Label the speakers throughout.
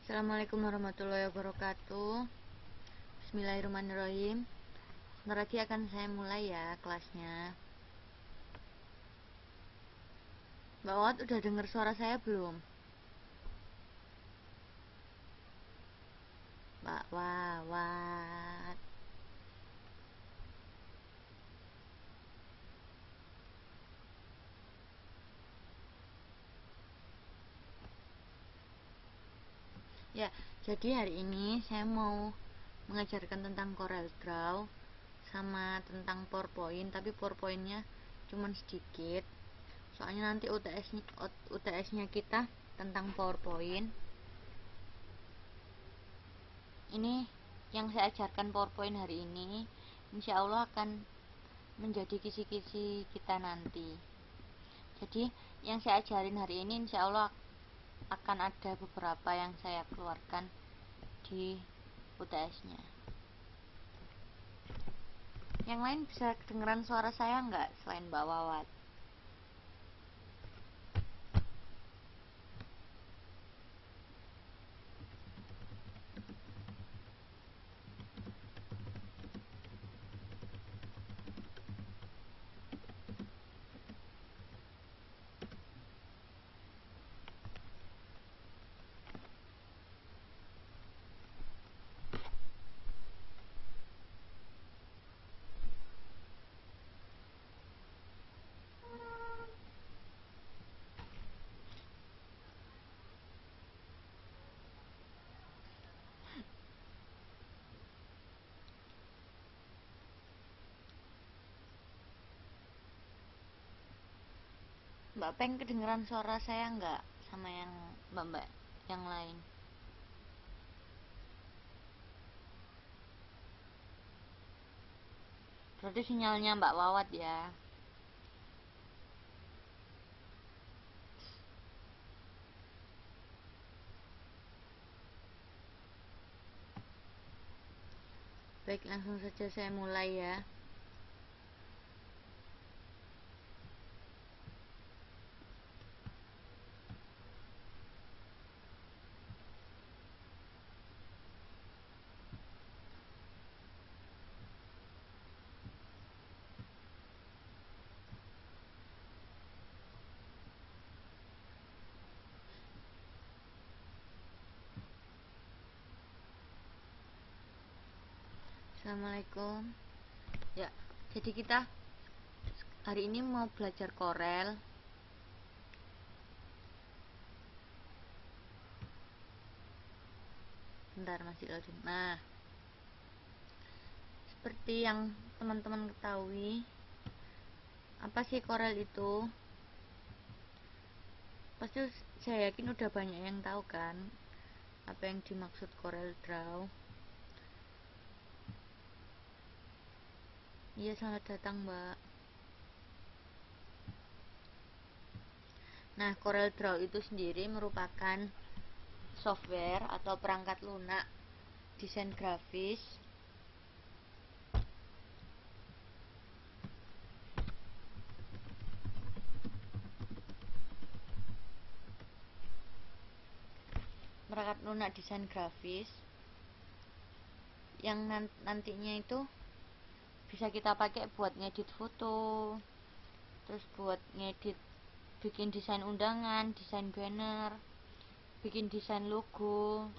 Speaker 1: Assalamualaikum warahmatullahi wabarakatuh. Bismillahirrahmanirrahim. Sebentar lagi akan saya mulai ya kelasnya. Mbak Wat udah dengar suara saya belum? Mbak Wawat. Ya, jadi hari ini saya mau mengajarkan tentang CorelDRAW sama tentang PowerPoint, tapi PowerPointnya cuman sedikit. Soalnya nanti UTS-nya kita tentang PowerPoint. Ini yang saya ajarkan PowerPoint hari ini, insya Allah akan menjadi kisi-kisi kita nanti. Jadi yang saya ajarin hari ini insya Allah akan ada beberapa yang saya keluarkan di UTS-nya. Yang lain bisa kedengeran suara saya nggak selain Mbak Wawat? Mbak Peng kedengeran suara saya nggak sama yang mbak-mbak yang lain? Berarti sinyalnya Mbak Wawat ya. Baik, langsung saja saya mulai ya. Assalamualaikum. Ya, jadi kita hari ini mau belajar Corel. Bentar, masih loading. Nah, seperti yang teman-teman ketahui, apa sih Corel itu? Pasti saya yakin udah banyak yang tahu kan apa yang dimaksud CorelDRAW. Iya, selamat datang Mbak. Nah, CorelDRAW itu sendiri merupakan software atau perangkat lunak desain grafis yang nantinya itu bisa kita pakai buat ngedit foto, terus buat ngedit, bikin desain undangan, desain banner, bikin desain logo.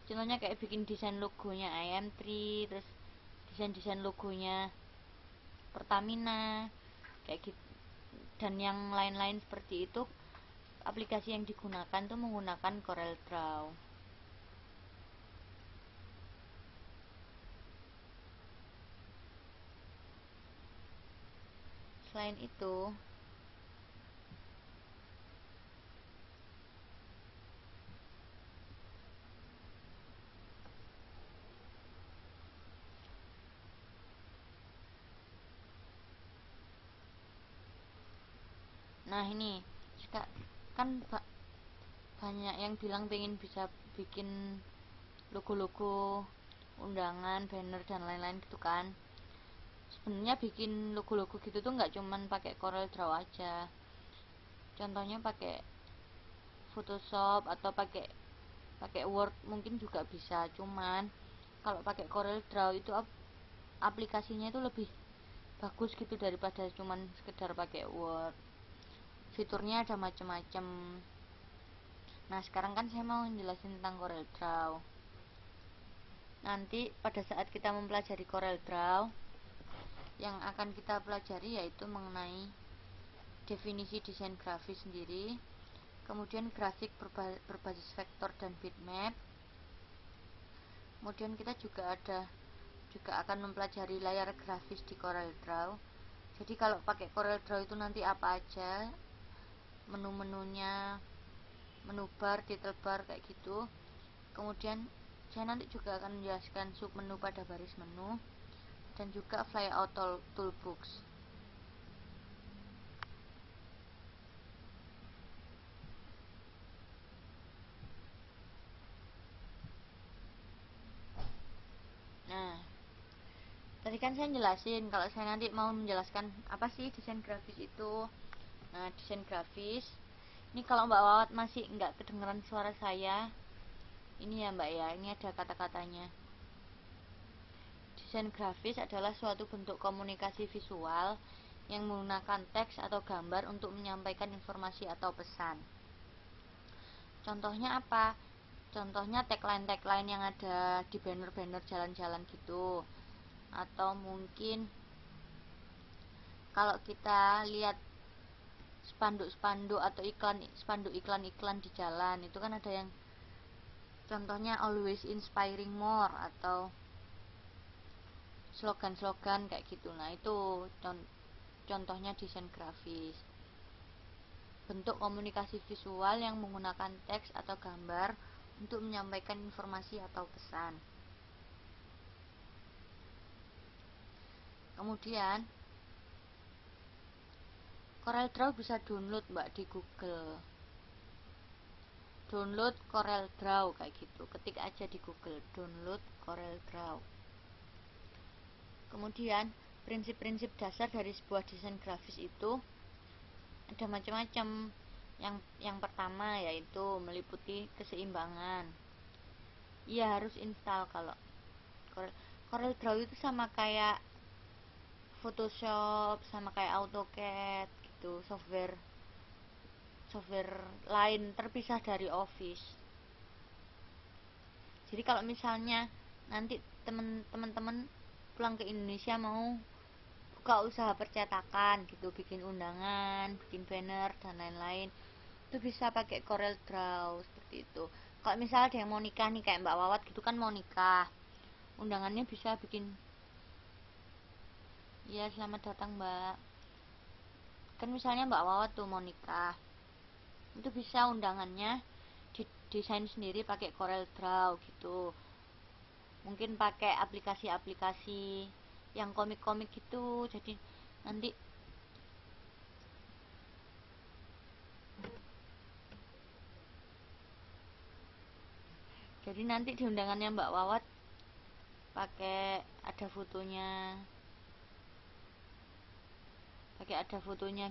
Speaker 1: Contohnya kayak bikin desain logonya IM3, terus desain logonya Pertamina, kayak gitu, dan yang lain-lain seperti itu. Aplikasi yang digunakan tuh menggunakan CorelDRAW. Selain itu, nah ini kan banyak yang bilang pengen bisa bikin logo-logo undangan, banner dan lain-lain gitu kan. Sebenarnya bikin logo-logo gitu tuh nggak cuman pakai CorelDRAW aja. Contohnya pakai Photoshop atau pakai pakai Word mungkin juga bisa, cuman kalau pakai CorelDRAW itu aplikasinya itu lebih bagus gitu daripada cuman sekedar pakai Word. Fiturnya ada macam-macam. Nah, sekarang kan saya mau menjelaskan tentang CorelDRAW. Nanti pada saat kita mempelajari CorelDRAW, yang akan kita pelajari yaitu mengenai definisi desain grafis sendiri, kemudian grafik berbasis vektor dan bitmap. Kemudian kita juga akan mempelajari layar grafis di CorelDRAW. Jadi kalau pakai CorelDRAW itu nanti apa aja, menu-menunya, menu bar, title bar, kayak gitu. Kemudian saya nanti juga akan menjelaskan submenu pada baris menu dan juga flyout toolbox. Nah, tadi kan saya jelasin kalau saya nanti mau menjelaskan apa sih desain grafis itu. Nah, desain grafis ini, kalau Mbak Wawat masih nggak kedengeran suara saya, ini ya Mbak ya, ini ada kata-katanya. Desain grafis adalah suatu bentuk komunikasi visual yang menggunakan teks atau gambar untuk menyampaikan informasi atau pesan. Contohnya apa? Contohnya tagline-tagline yang ada di banner-banner jalan-jalan gitu. Atau mungkin kalau kita lihat spanduk-spanduk atau iklan di jalan, itu kan ada yang contohnya always inspiring more atau slogan-slogan kayak gitu. Nah, itu contohnya desain grafis. Bentuk komunikasi visual yang menggunakan teks atau gambar untuk menyampaikan informasi atau pesan. Kemudian CorelDRAW bisa download Mbak di Google. Download CorelDRAW kayak gitu. Ketik aja di Google, download CorelDRAW. Kemudian prinsip-prinsip dasar dari sebuah desain grafis itu ada macam-macam. Yang pertama yaitu meliputi keseimbangan. Iya, harus install. Kalau CorelDRAW itu sama kayak Photoshop, sama kayak AutoCAD gitu, software lain terpisah dari Office. Jadi kalau misalnya nanti teman-teman pulang ke Indonesia mau buka usaha percetakan gitu, bikin undangan, bikin banner dan lain-lain, itu bisa pakai CorelDRAW seperti itu. Kalau misalnya ada yang mau nikah nih, kayak Mbak Wawat gitu kan mau nikah, undangannya bisa bikin, ya selamat datang Mbak, kan misalnya Mbak Wawat tuh mau nikah, itu bisa undangannya didesain sendiri pakai CorelDRAW gitu. Mungkin pakai aplikasi-aplikasi yang komik-komik gitu. Jadi nanti di undangannya Mbak Wawat ada fotonya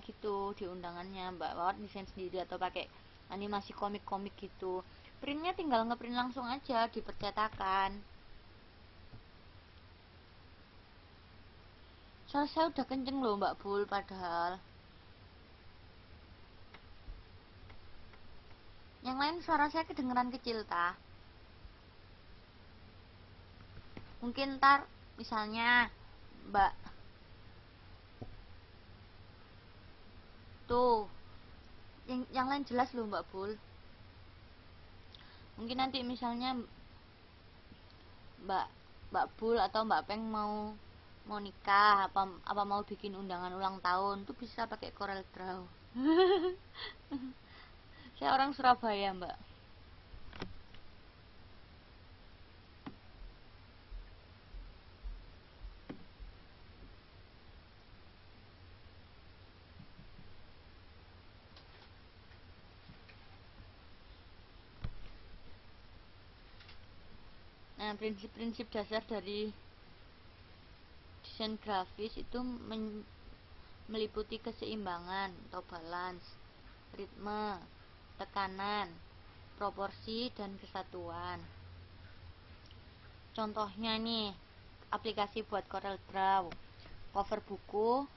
Speaker 1: gitu di undangannya. Mbak Wawat desain sendiri atau pakai animasi komik-komik gitu. Printnya tinggal ngeprint langsung aja di percetakan. Soalnya saya udah kenceng loh Mbak Bul, padahal yang lain suara saya kedengeran kecil tah. Mungkin ntar misalnya Mbak tuh, yang lain jelas loh Mbak Bul. Mungkin nanti misalnya Mbak Bul atau Mbak Peng mau nikah, apa mau bikin undangan ulang tahun, tuh bisa pakai CorelDRAW. Saya orang Surabaya Mbak. Nah, prinsip-prinsip dasar dari desain grafis itu meliputi keseimbangan atau balance, ritme, tekanan, proporsi dan kesatuan. Contohnya nih, aplikasi buat CorelDRAW, cover buku,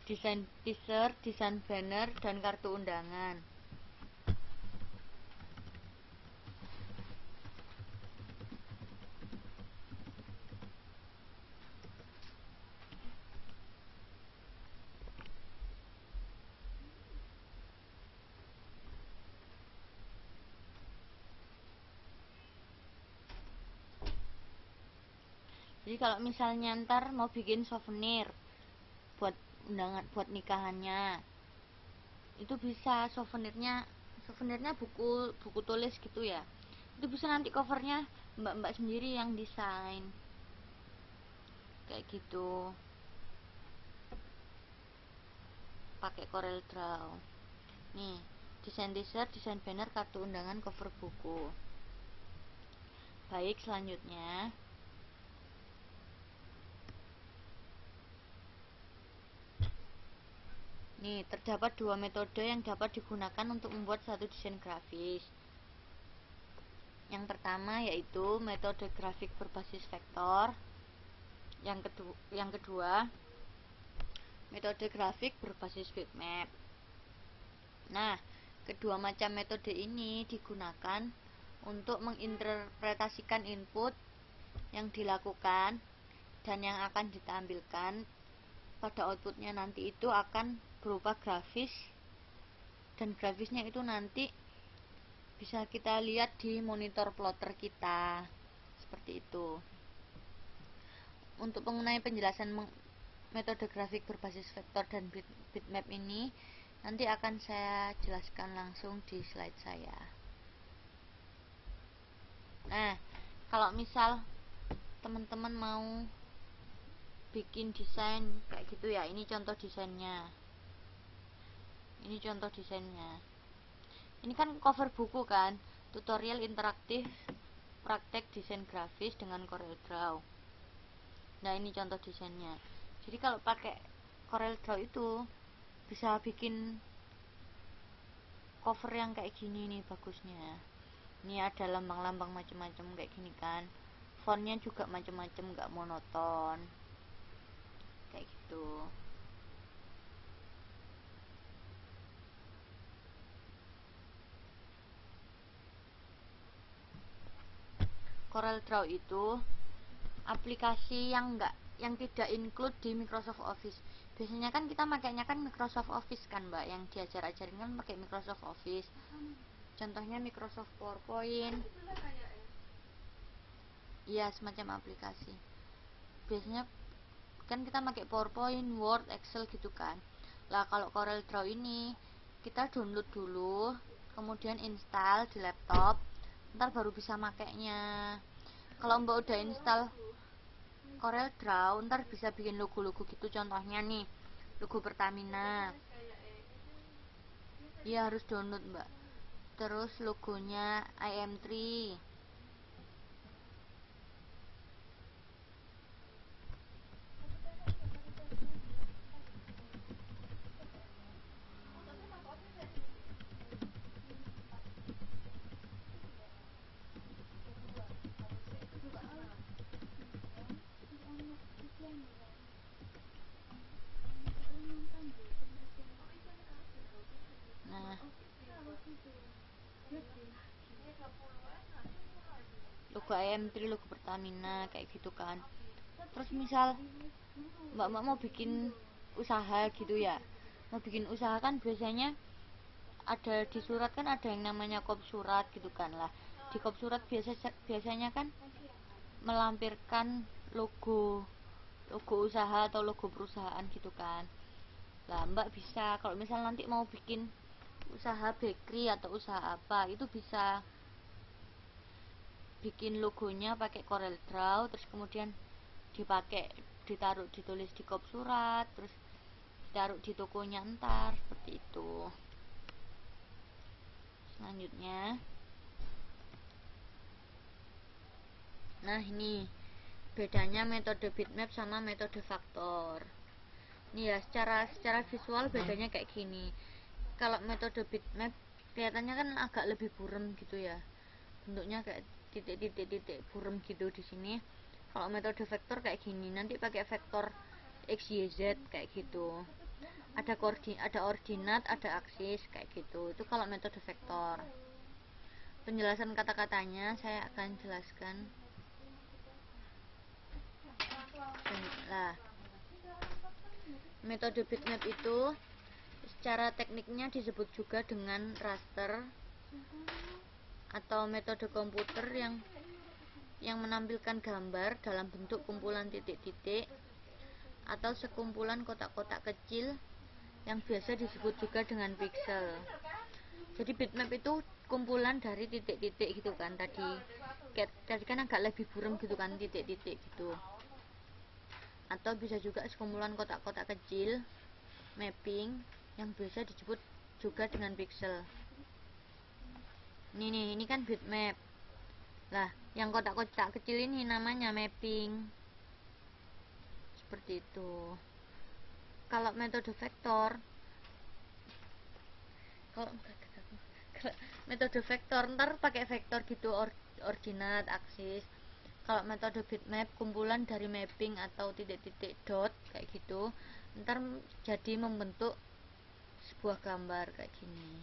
Speaker 1: desain teaser, desain banner, dan kartu undangan. Jadi kalau misalnya ntar mau bikin souvenir buat undangan, buat nikahannya, itu bisa souvenirnya buku tulis gitu ya. Itu bisa nanti covernya mbak-mbak sendiri yang desain. Kayak gitu. Pakai CorelDRAW. Nih, desain teaser, desain banner, kartu undangan, cover buku. Baik, selanjutnya nih, terdapat dua metode yang dapat digunakan untuk membuat satu desain grafis. Yang pertama yaitu metode grafik berbasis vektor. Yang kedua, metode grafik berbasis bitmap. Nah, kedua macam metode ini digunakan untuk menginterpretasikan input yang dilakukan dan yang akan ditampilkan pada outputnya nanti itu akan berupa grafis, dan grafisnya itu nanti bisa kita lihat di monitor plotter kita seperti itu. Untuk mengenai penjelasan metode grafik berbasis vektor dan bitmap ini nanti akan saya jelaskan langsung di slide saya. Nah, kalau misal teman-teman mau bikin desain kayak gitu ya, ini contoh desainnya. Ini kan cover buku kan, tutorial interaktif praktek desain grafis dengan CorelDRAW. Nah, ini contoh desainnya. Jadi kalau pakai CorelDRAW itu bisa bikin cover yang kayak gini nih bagusnya. Ini ada lambang-lambang macam-macam kayak gini kan. Fontnya juga macam-macam, nggak monoton. Kayak gitu. CorelDRAW itu aplikasi yang tidak include di Microsoft Office. Biasanya kan kita makainya kan Microsoft Office kan mbak, yang diajar-ajarin kan pakai Microsoft Office. Contohnya Microsoft PowerPoint. Iya, semacam aplikasi. Biasanya kan kita pakai PowerPoint, Word, Excel gitu kan. Lah kalau CorelDRAW ini kita download dulu, kemudian install di laptop, ntar baru bisa makainya. Kalau mbak udah install CorelDRAW, ntar bisa bikin logo-logo gitu. Contohnya nih, logo Pertamina. Iya, harus download mbak. Terus logonya IM3. Nah, logo IM3, logo Pertamina kayak gitu kan. Terus misal mbak mau bikin usaha gitu ya, mau bikin usaha kan biasanya ada di surat kan ada yang namanya kop surat gitu kan. Lah di kop surat biasanya kan melampirkan logo usaha atau logo perusahaan gitu kan. Lah mbak bisa kalau misal nanti mau bikin usaha bakery atau usaha apa, itu bisa bikin logonya pakai CorelDRAW, terus kemudian ditulis di kop surat, terus ditaruh di tokonya ntar seperti itu. Selanjutnya, nah ini bedanya metode bitmap sama metode faktor. Ini ya secara visual bedanya kayak gini. Kalau metode bitmap kelihatannya kan agak lebih buram gitu ya, bentuknya kayak titik-titik buram gitu di sini. Kalau metode vektor kayak gini, nanti pakai vektor x, y, z kayak gitu. Ada ordinat, ada aksis kayak gitu. Itu kalau metode vektor. Penjelasan kata-katanya saya akan jelaskan. Nah, metode bitmap itu secara tekniknya disebut juga dengan raster atau metode komputer yang menampilkan gambar dalam bentuk kumpulan titik-titik atau sekumpulan kotak-kotak kecil yang biasa disebut juga dengan pixel. Jadi bitmap itu kumpulan dari titik-titik gitu kan, tadi kan agak lebih buram gitu kan, titik-titik gitu. Atau bisa juga sekumpulan kotak-kotak kecil mapping yang biasa disebut juga dengan pixel. Ini kan bitmap. Lah, yang kotak-kotak kecil ini namanya mapping. Seperti itu. Kalau metode vektor, ntar pakai vektor gitu, ordinat, aksis. Kalau metode bitmap kumpulan dari mapping atau titik-titik dot kayak gitu, ntar jadi membentuk sebuah gambar kayak gini.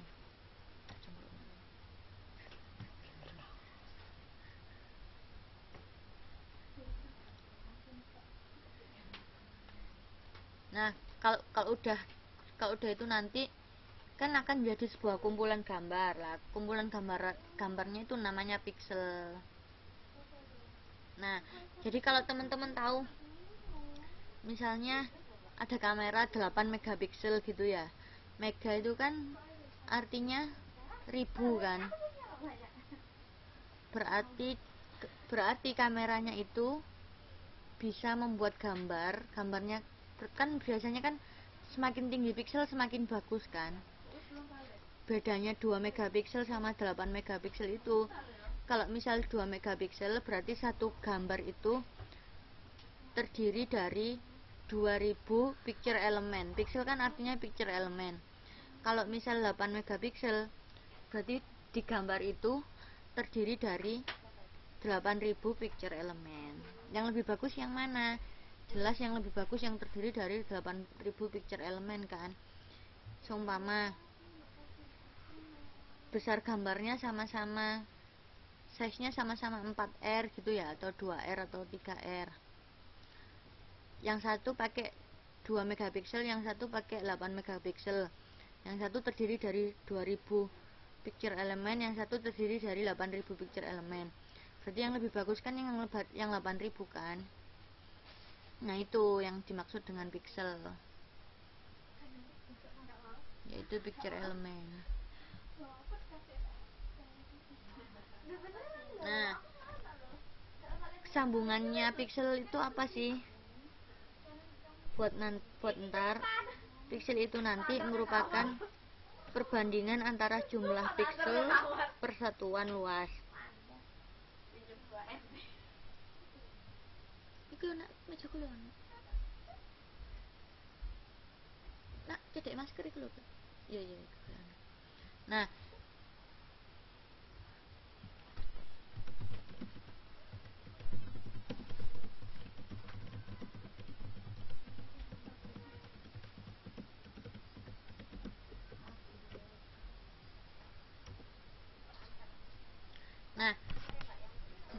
Speaker 1: Nah, kalau udah itu nanti kan akan menjadi sebuah kumpulan gambar lah. Kumpulan gambarnya itu namanya pixel. Nah, jadi kalau teman-teman tahu misalnya ada kamera 8 megapiksel gitu ya. Mega itu kan artinya ribu kan. Berarti kameranya itu bisa membuat gambarnya kan biasanya kan semakin tinggi piksel semakin bagus kan. Bedanya 2 megapiksel sama 8 megapiksel itu, kalau misal 2 megapiksel berarti satu gambar itu terdiri dari 2000 picture element. Pixel kan artinya picture element. Kalau misal 8 megapiksel berarti di gambar itu terdiri dari 8000 picture element. Yang lebih bagus yang mana? Jelas yang lebih bagus yang terdiri dari 8000 picture element kan. Seumpama besar gambarnya sama-sama, size-nya sama-sama 4R gitu ya, atau 2R atau 3R. Yang satu pakai 2 megapiksel, yang satu pakai 8 megapiksel. Yang satu terdiri dari 2000 picture element, yang satu terdiri dari 8000 picture element. Berarti yang lebih bagus kan yang 8000 kan. Nah, itu yang dimaksud dengan pixel, yaitu picture element. Nah, sambungannya pixel itu apa sih? Buat ntar, pixel itu nanti merupakan perbandingan antara jumlah pixel per satuan luas. Iku nak meja kula. Nak cedek masker iku lho. Iya. Nah,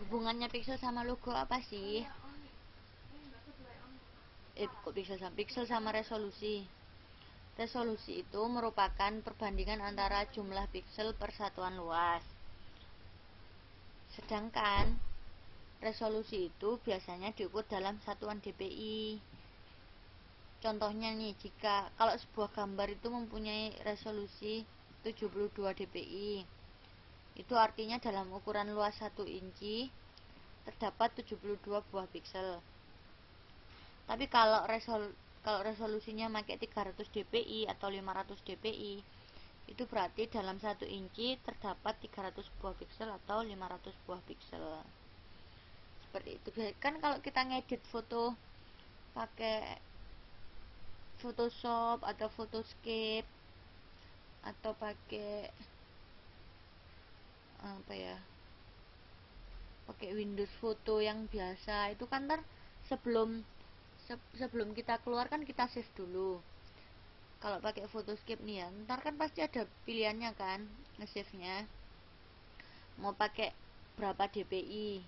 Speaker 1: hubungannya pixel sama logo apa sih? Kok pixel sama resolusi? Resolusi itu merupakan perbandingan antara jumlah pixel per satuan luas. Sedangkan resolusi itu biasanya diukur dalam satuan dpi. Contohnya nih, jika kalau sebuah gambar itu mempunyai resolusi 72 dpi, itu artinya dalam ukuran luas 1 inci terdapat 72 buah pixel. Tapi kalau resolusinya pakai 300 dpi atau 500 dpi, itu berarti dalam 1 inci terdapat 300 buah pixel atau 500 buah pixel. Seperti itu kan. Kalau kita ngedit foto pakai Photoshop atau Photoscape atau pakai apa ya, pakai Windows Foto yang biasa itu kan ntar sebelum sebelum kita keluar kan kita save dulu. Kalau pakai Photoscape nih ya, ntar kan pasti ada pilihannya kan, nge-save nya mau pakai berapa dpi.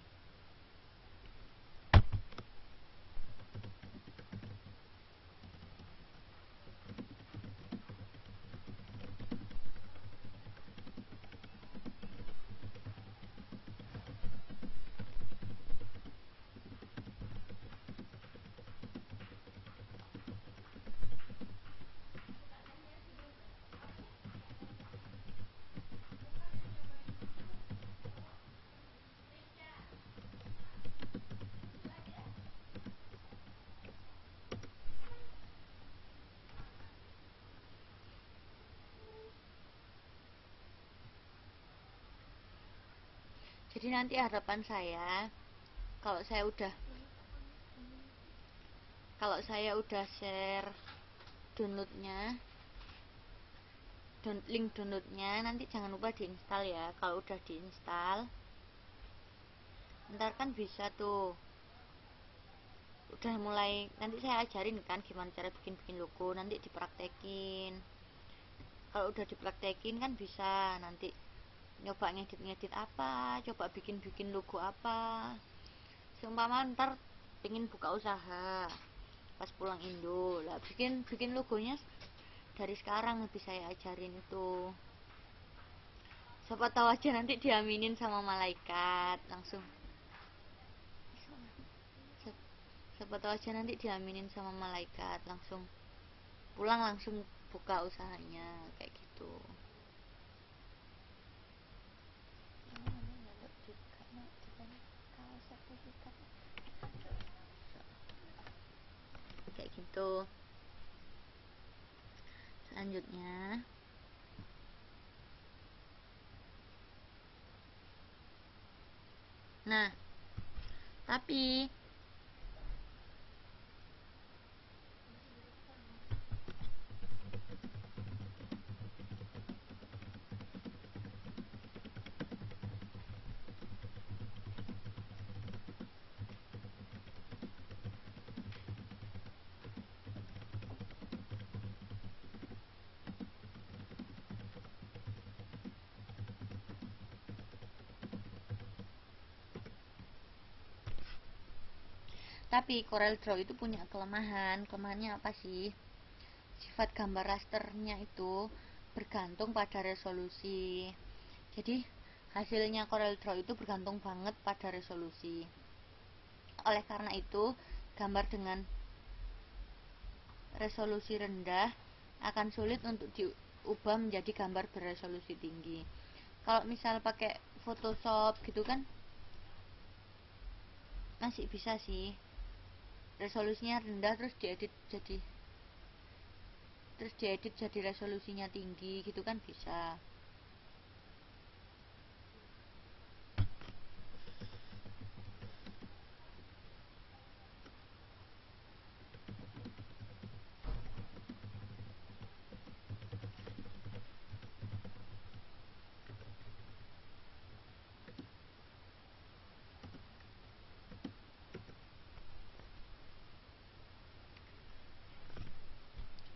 Speaker 1: Jadi nanti harapan saya, kalau saya udah share downloadnya, link downloadnya, nanti jangan lupa diinstal ya. Kalau udah diinstal, ntar kan bisa tuh, udah mulai, nanti saya ajarin kan gimana cara bikin logo, nanti dipraktekin. Kalau udah dipraktekin kan bisa nanti nyoba ngedit apa, coba bikin logo apa. Seumpama ntar pengen buka usaha pas pulang Indo lah, bikin logonya dari sekarang lebih saya ajarin itu. Siapa tahu aja nanti diaminin sama malaikat langsung. Siapa tahu aja nanti diaminin sama malaikat langsung pulang langsung buka usahanya kayak gitu. Kayak gitu. Selanjutnya, nah tapi Corel Draw itu punya kelemahan. Kelemahannya apa sih? Sifat gambar rasternya itu bergantung pada resolusi. Jadi hasilnya Corel Draw itu bergantung banget pada resolusi. Oleh karena itu, gambar dengan resolusi rendah akan sulit untuk diubah menjadi gambar beresolusi tinggi. Kalau misal pakai Photoshop gitu kan masih bisa sih, resolusinya rendah terus diedit jadi resolusinya tinggi gitu kan bisa.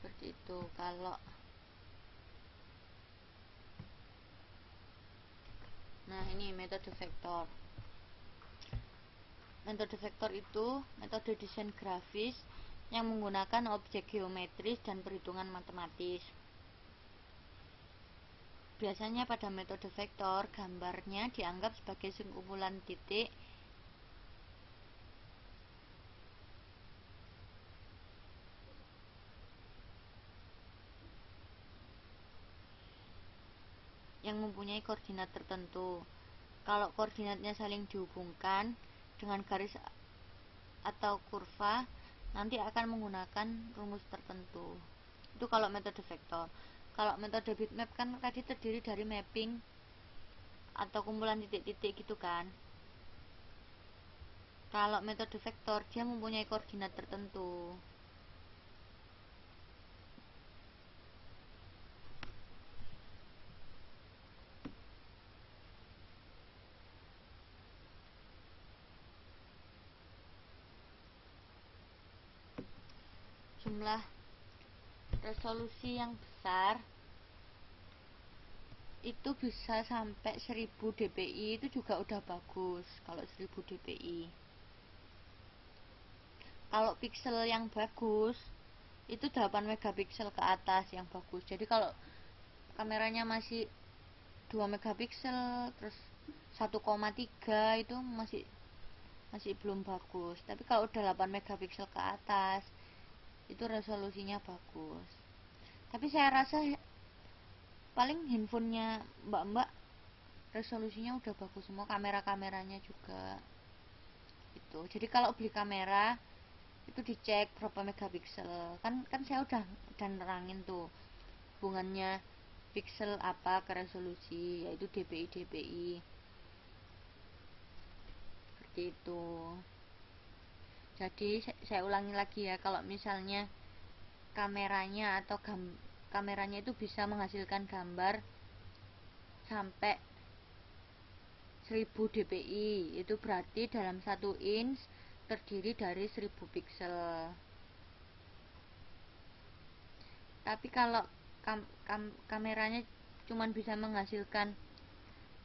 Speaker 1: Seperti itu. Kalau nah ini metode vektor. Metode vektor itu metode desain grafis yang menggunakan objek geometris dan perhitungan matematis. Biasanya pada metode vektor, gambarnya dianggap sebagai sekumpulan titik yang mempunyai koordinat tertentu. Kalau koordinatnya saling dihubungkan dengan garis atau kurva, nanti akan menggunakan rumus tertentu. Itu kalau metode vektor. Kalau metode bitmap kan tadi terdiri dari mapping atau kumpulan titik-titik gitu kan. Kalau metode vektor dia mempunyai koordinat tertentu. jumlah resolusi yang besar itu bisa sampai 1000 dpi, itu juga udah bagus kalau 1000 dpi. Kalau pixel yang bagus itu 8 megapiksel ke atas yang bagus. Jadi kalau kameranya masih 2 megapiksel terus 1,3 itu masih belum bagus. Tapi kalau udah 8 megapiksel ke atas itu resolusinya bagus. Tapi saya rasa paling handphonenya mbak-mbak resolusinya udah bagus semua, kamera-kameranya juga itu. Jadi kalau beli kamera itu dicek berapa megapiksel, kan saya udah nerangin tuh hubungannya piksel apa ke resolusi, yaitu dpi seperti itu. Jadi saya ulangi lagi ya, kalau misalnya kameranya atau kameranya itu bisa menghasilkan gambar sampai 1000 dpi, itu berarti dalam 1 inch terdiri dari 1000 piksel. Tapi kalau kameranya cuma bisa menghasilkan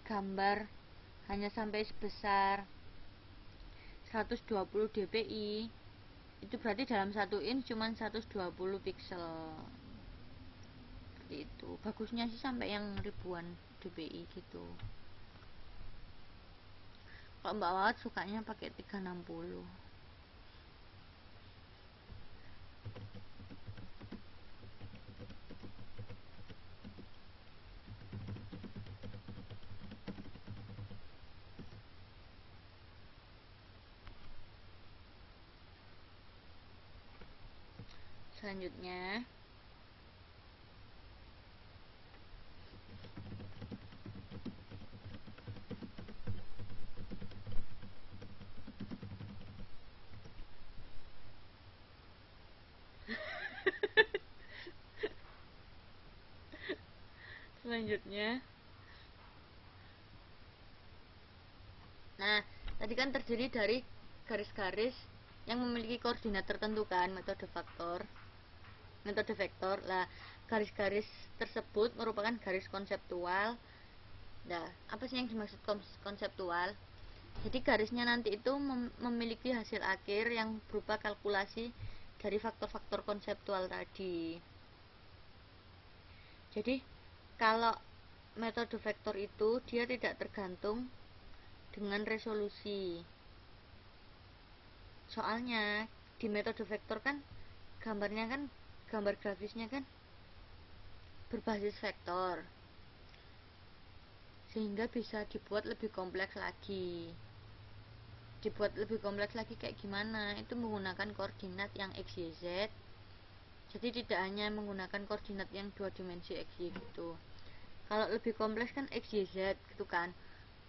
Speaker 1: gambar hanya sampai sebesar 120 dpi, itu berarti dalam 1 inch cuma 120 piksel. Seperti itu. Bagusnya sih sampai yang ribuan dpi gitu. Kalau Mbak Wawat sukanya pakai 360. Selanjutnya nah tadi kan terdiri dari garis-garis yang memiliki koordinat tertentu kan, metode vektor. Lah, garis-garis tersebut merupakan garis konseptual. Nah, apa sih yang dimaksud konseptual? Jadi garisnya nanti itu memiliki hasil akhir yang berupa kalkulasi dari faktor-faktor konseptual tadi. Jadi kalau metode vektor itu dia tidak tergantung dengan resolusi. Soalnya di metode vektor kan gambar grafisnya kan berbasis vektor, sehingga bisa dibuat lebih kompleks lagi. Kayak gimana? Itu menggunakan koordinat yang x, y, z. Jadi tidak hanya menggunakan koordinat yang 2 dimensi x, y gitu. Kalau lebih kompleks kan x, y, z gitu kan.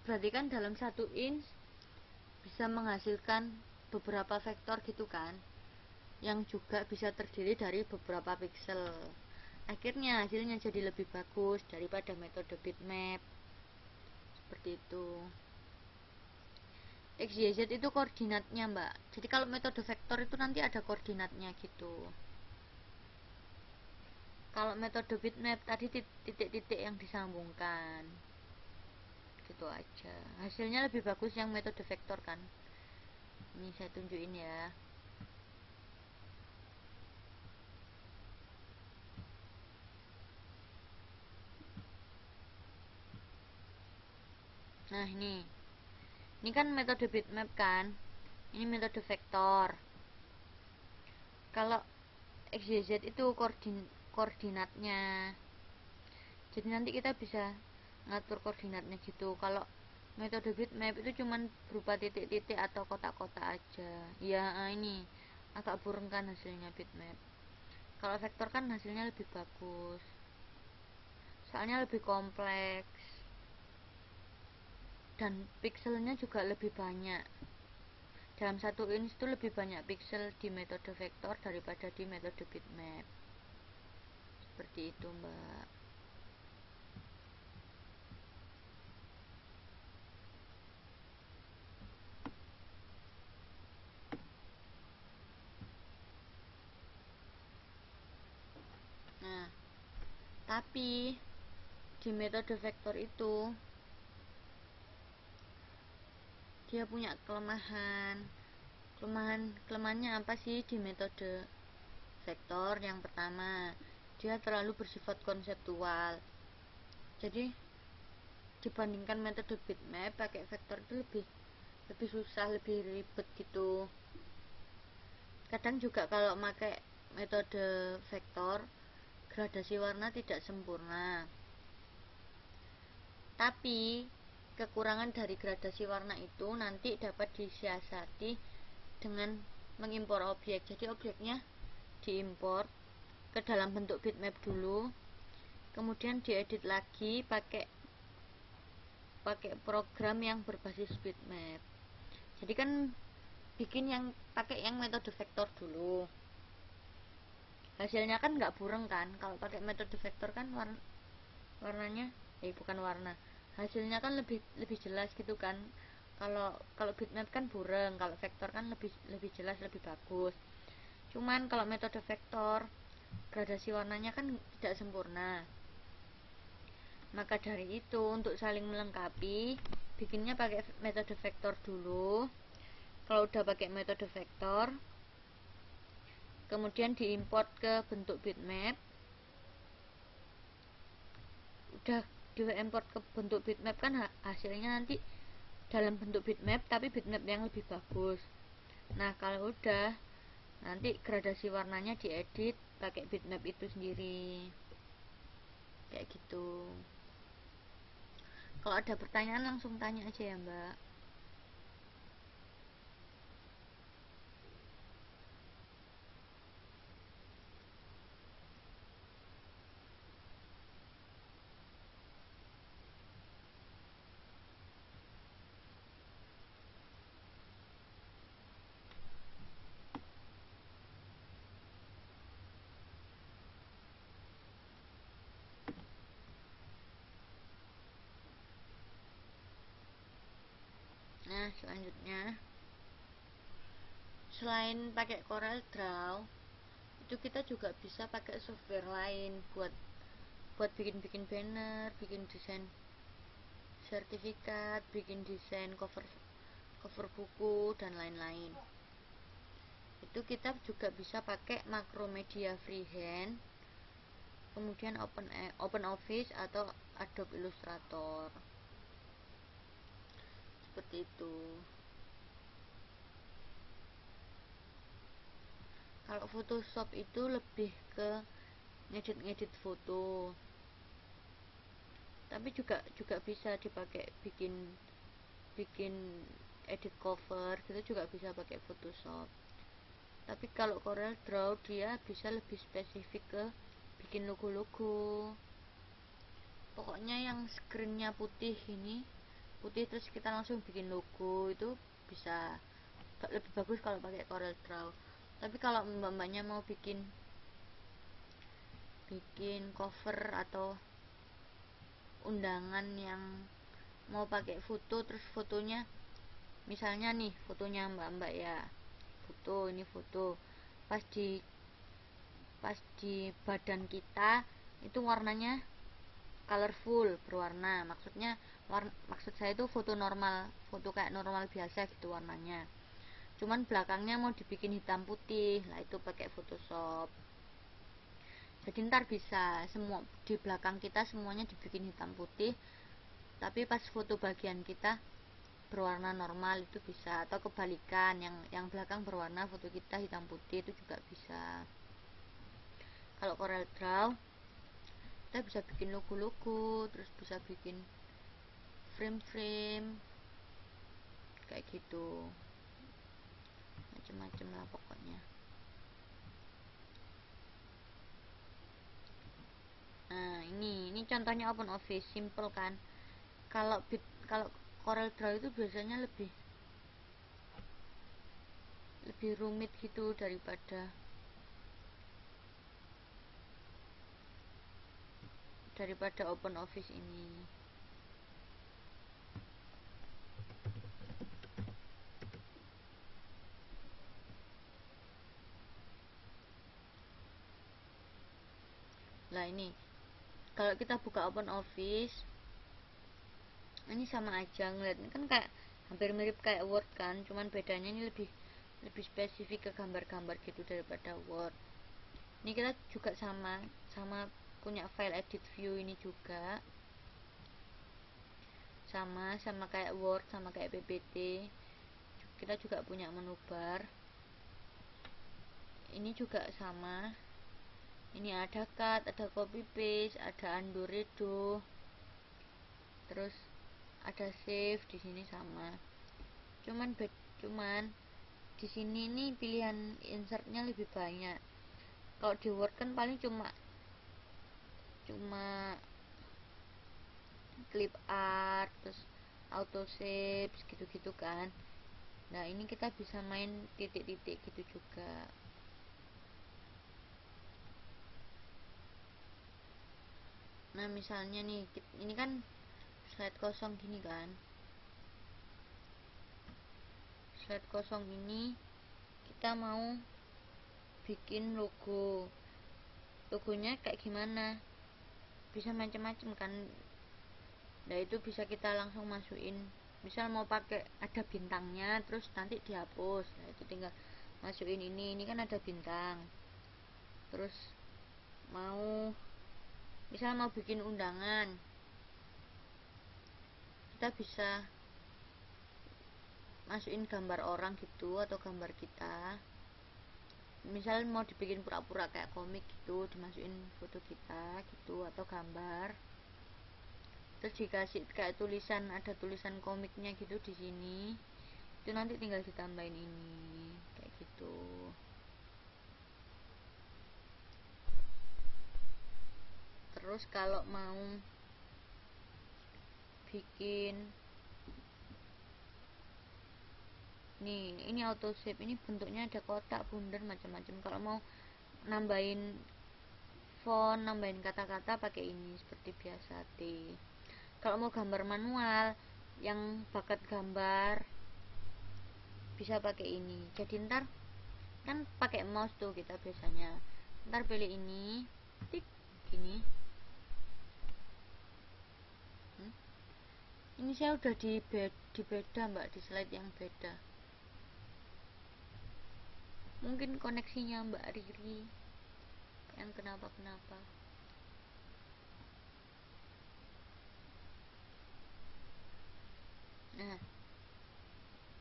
Speaker 1: Berarti kan dalam 1 inch bisa menghasilkan beberapa vektor gitu kan, yang juga bisa terdiri dari beberapa piksel. Akhirnya hasilnya jadi lebih bagus daripada metode bitmap. Seperti itu. X, Y, Z itu koordinatnya mbak. Jadi kalau metode vektor itu nanti ada koordinatnya gitu. Kalau metode bitmap tadi titik-titik yang disambungkan. Gitu aja. Hasilnya lebih bagus yang metode vektor kan. Ini saya tunjukin ya. Nah ini kan metode bitmap kan, ini metode vektor. Kalau x, y, z itu koordinatnya. Jadi nanti kita bisa ngatur koordinatnya gitu. Kalau metode bitmap itu cuman berupa titik-titik atau kotak-kotak aja. Ya ini agak burung kan hasilnya bitmap. Kalau vektor kan hasilnya lebih bagus, soalnya lebih kompleks dan pikselnya juga lebih banyak. Dalam 1 inch itu lebih banyak piksel di metode vektor daripada di metode bitmap. Seperti itu mbak. Tapi di metode vektor itu dia punya kelemahannya apa sih di metode vektor? Yang pertama, dia terlalu bersifat konseptual. Jadi dibandingkan metode bitmap, pakai vektor itu lebih susah, lebih ribet gitu. Kadang juga kalau pakai metode vektor, gradasi warna tidak sempurna. Tapi kekurangan dari gradasi warna itu nanti dapat disiasati dengan mengimpor objek. Jadi objeknya diimpor ke dalam bentuk bitmap dulu, kemudian diedit lagi pakai program yang berbasis bitmap. Jadi kan pakai yang metode vektor dulu, hasilnya kan nggak bureng kan. Kalau pakai metode vektor kan warnanya bukan warna, hasilnya kan lebih jelas gitu kan. Kalau bitmap kan bureng, kalau vektor kan lebih jelas, lebih bagus. Cuman kalau metode vektor gradasi warnanya kan tidak sempurna. Maka dari itu, untuk saling melengkapi, bikinnya pakai metode vektor dulu. Kalau udah pakai metode vektor, kemudian diimport ke bentuk bitmap. Udah diimport ke bentuk bitmap kan hasilnya nanti dalam bentuk bitmap, tapi bitmap yang lebih bagus. Nah, kalau udah, nanti gradasi warnanya diedit pakai bitmap itu sendiri, kayak gitu. Kalau ada pertanyaan langsung tanya aja ya Mbak. Nah, selanjutnya, selain pakai CorelDRAW, itu kita juga bisa pakai software lain buat bikin banner, bikin desain sertifikat, bikin desain cover buku dan lain-lain. Itu kita juga bisa pakai Macromedia Freehand, kemudian OpenOffice atau Adobe Illustrator, seperti itu. Kalau Photoshop itu lebih ke ngedit foto, tapi juga bisa dipakai bikin edit cover gitu, juga bisa pakai Photoshop. Tapi kalau CorelDRAW dia bisa lebih spesifik ke bikin logo-logo. Pokoknya yang screennya putih terus kita langsung bikin logo, itu bisa lebih bagus kalau pakai CorelDRAW. Tapi kalau mbak-mbaknya mau bikin cover atau undangan yang mau pakai foto, terus fotonya misalnya nih, fotonya mbak-mbak ya, ini foto pas di badan kita itu warnanya colorful, berwarna. Maksud saya itu foto normal, foto kayak normal biasa gitu warnanya. Cuman belakangnya mau dibikin hitam putih, lah itu pakai Photoshop. Jadi ntar bisa semua di belakang kita semuanya dibikin hitam putih, tapi pas foto bagian kita berwarna normal, itu bisa. Atau kebalikan, yang belakang berwarna, foto kita hitam putih, itu juga bisa. Kalau CorelDRAW kita bisa bikin logo-logo, terus bisa bikin frame-frame kayak gitu, macem-macem lah pokoknya. Nah, ini contohnya OpenOffice, simple kan. Kalau CorelDRAW itu biasanya lebih rumit gitu daripada OpenOffice ini. Nah, ini kalau kita buka open office ini sama aja, ngeliatnya kan kayak hampir mirip kayak Word kan, cuman bedanya ini lebih spesifik ke gambar-gambar gitu daripada Word. Ini kita juga sama punya file edit view ini juga sama kayak Word, sama kayak PPT. Kita juga punya menu bar, ini juga sama. Ini ada cut, ada copy paste, ada undo redo, terus ada save. Di sini sama, cuman di sini nih pilihan insertnya lebih banyak. Kalau di Word kan paling cuma clip art, terus auto save gitu-gitu kan. Nah ini kita bisa main titik-titik gitu juga. Nah misalnya nih, ini kan slide kosong gini kan, slide kosong ini kita mau bikin logonya kayak gimana, bisa macam-macam kan. Nah itu bisa kita langsung masukin, misal mau pakai ada bintangnya terus nanti dihapus, nah itu tinggal masukin ini kan ada bintang. Terus misal mau bikin undangan, kita bisa masukin gambar orang gitu atau gambar kita. Misal mau dibikin pura-pura kayak komik gitu, dimasukin foto kita gitu atau gambar. Terus dikasih kayak tulisan, ada tulisan komiknya gitu di sini. Itu nanti tinggal ditambahin ini kayak gitu. Terus kalau mau bikin nih, ini auto save, ini bentuknya ada kotak, bundar, macam-macam. Kalau mau nambahin font, nambahin kata-kata pakai ini seperti biasa T. Kalau mau gambar manual yang bakat gambar bisa pakai ini. Jadi ntar kan pakai mouse tuh kita biasanya, ntar pilih ini, tik gini. Ini saya udah di beda mbak, di slide yang beda. Mungkin koneksinya mbak Riri yang kenapa-kenapa. Nah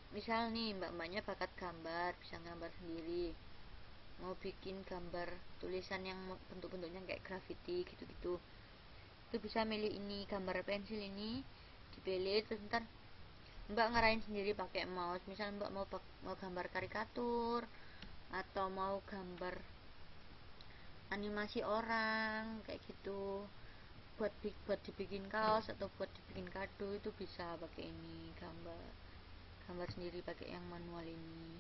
Speaker 1: misal nih mbak-mbaknya bakat gambar, bisa gambar sendiri, mau bikin gambar tulisan yang bentuk-bentuknya kayak graffiti gitu-gitu, itu bisa milih ini, gambar pensil ini dipilih. Terus ntar mbak ngarahin sendiri pakai mouse. Misal mbak mau gambar karikatur atau mau gambar animasi orang kayak gitu, buat dibikin kaos atau buat dibikin kado, itu bisa pakai ini, gambar sendiri pakai yang manual ini.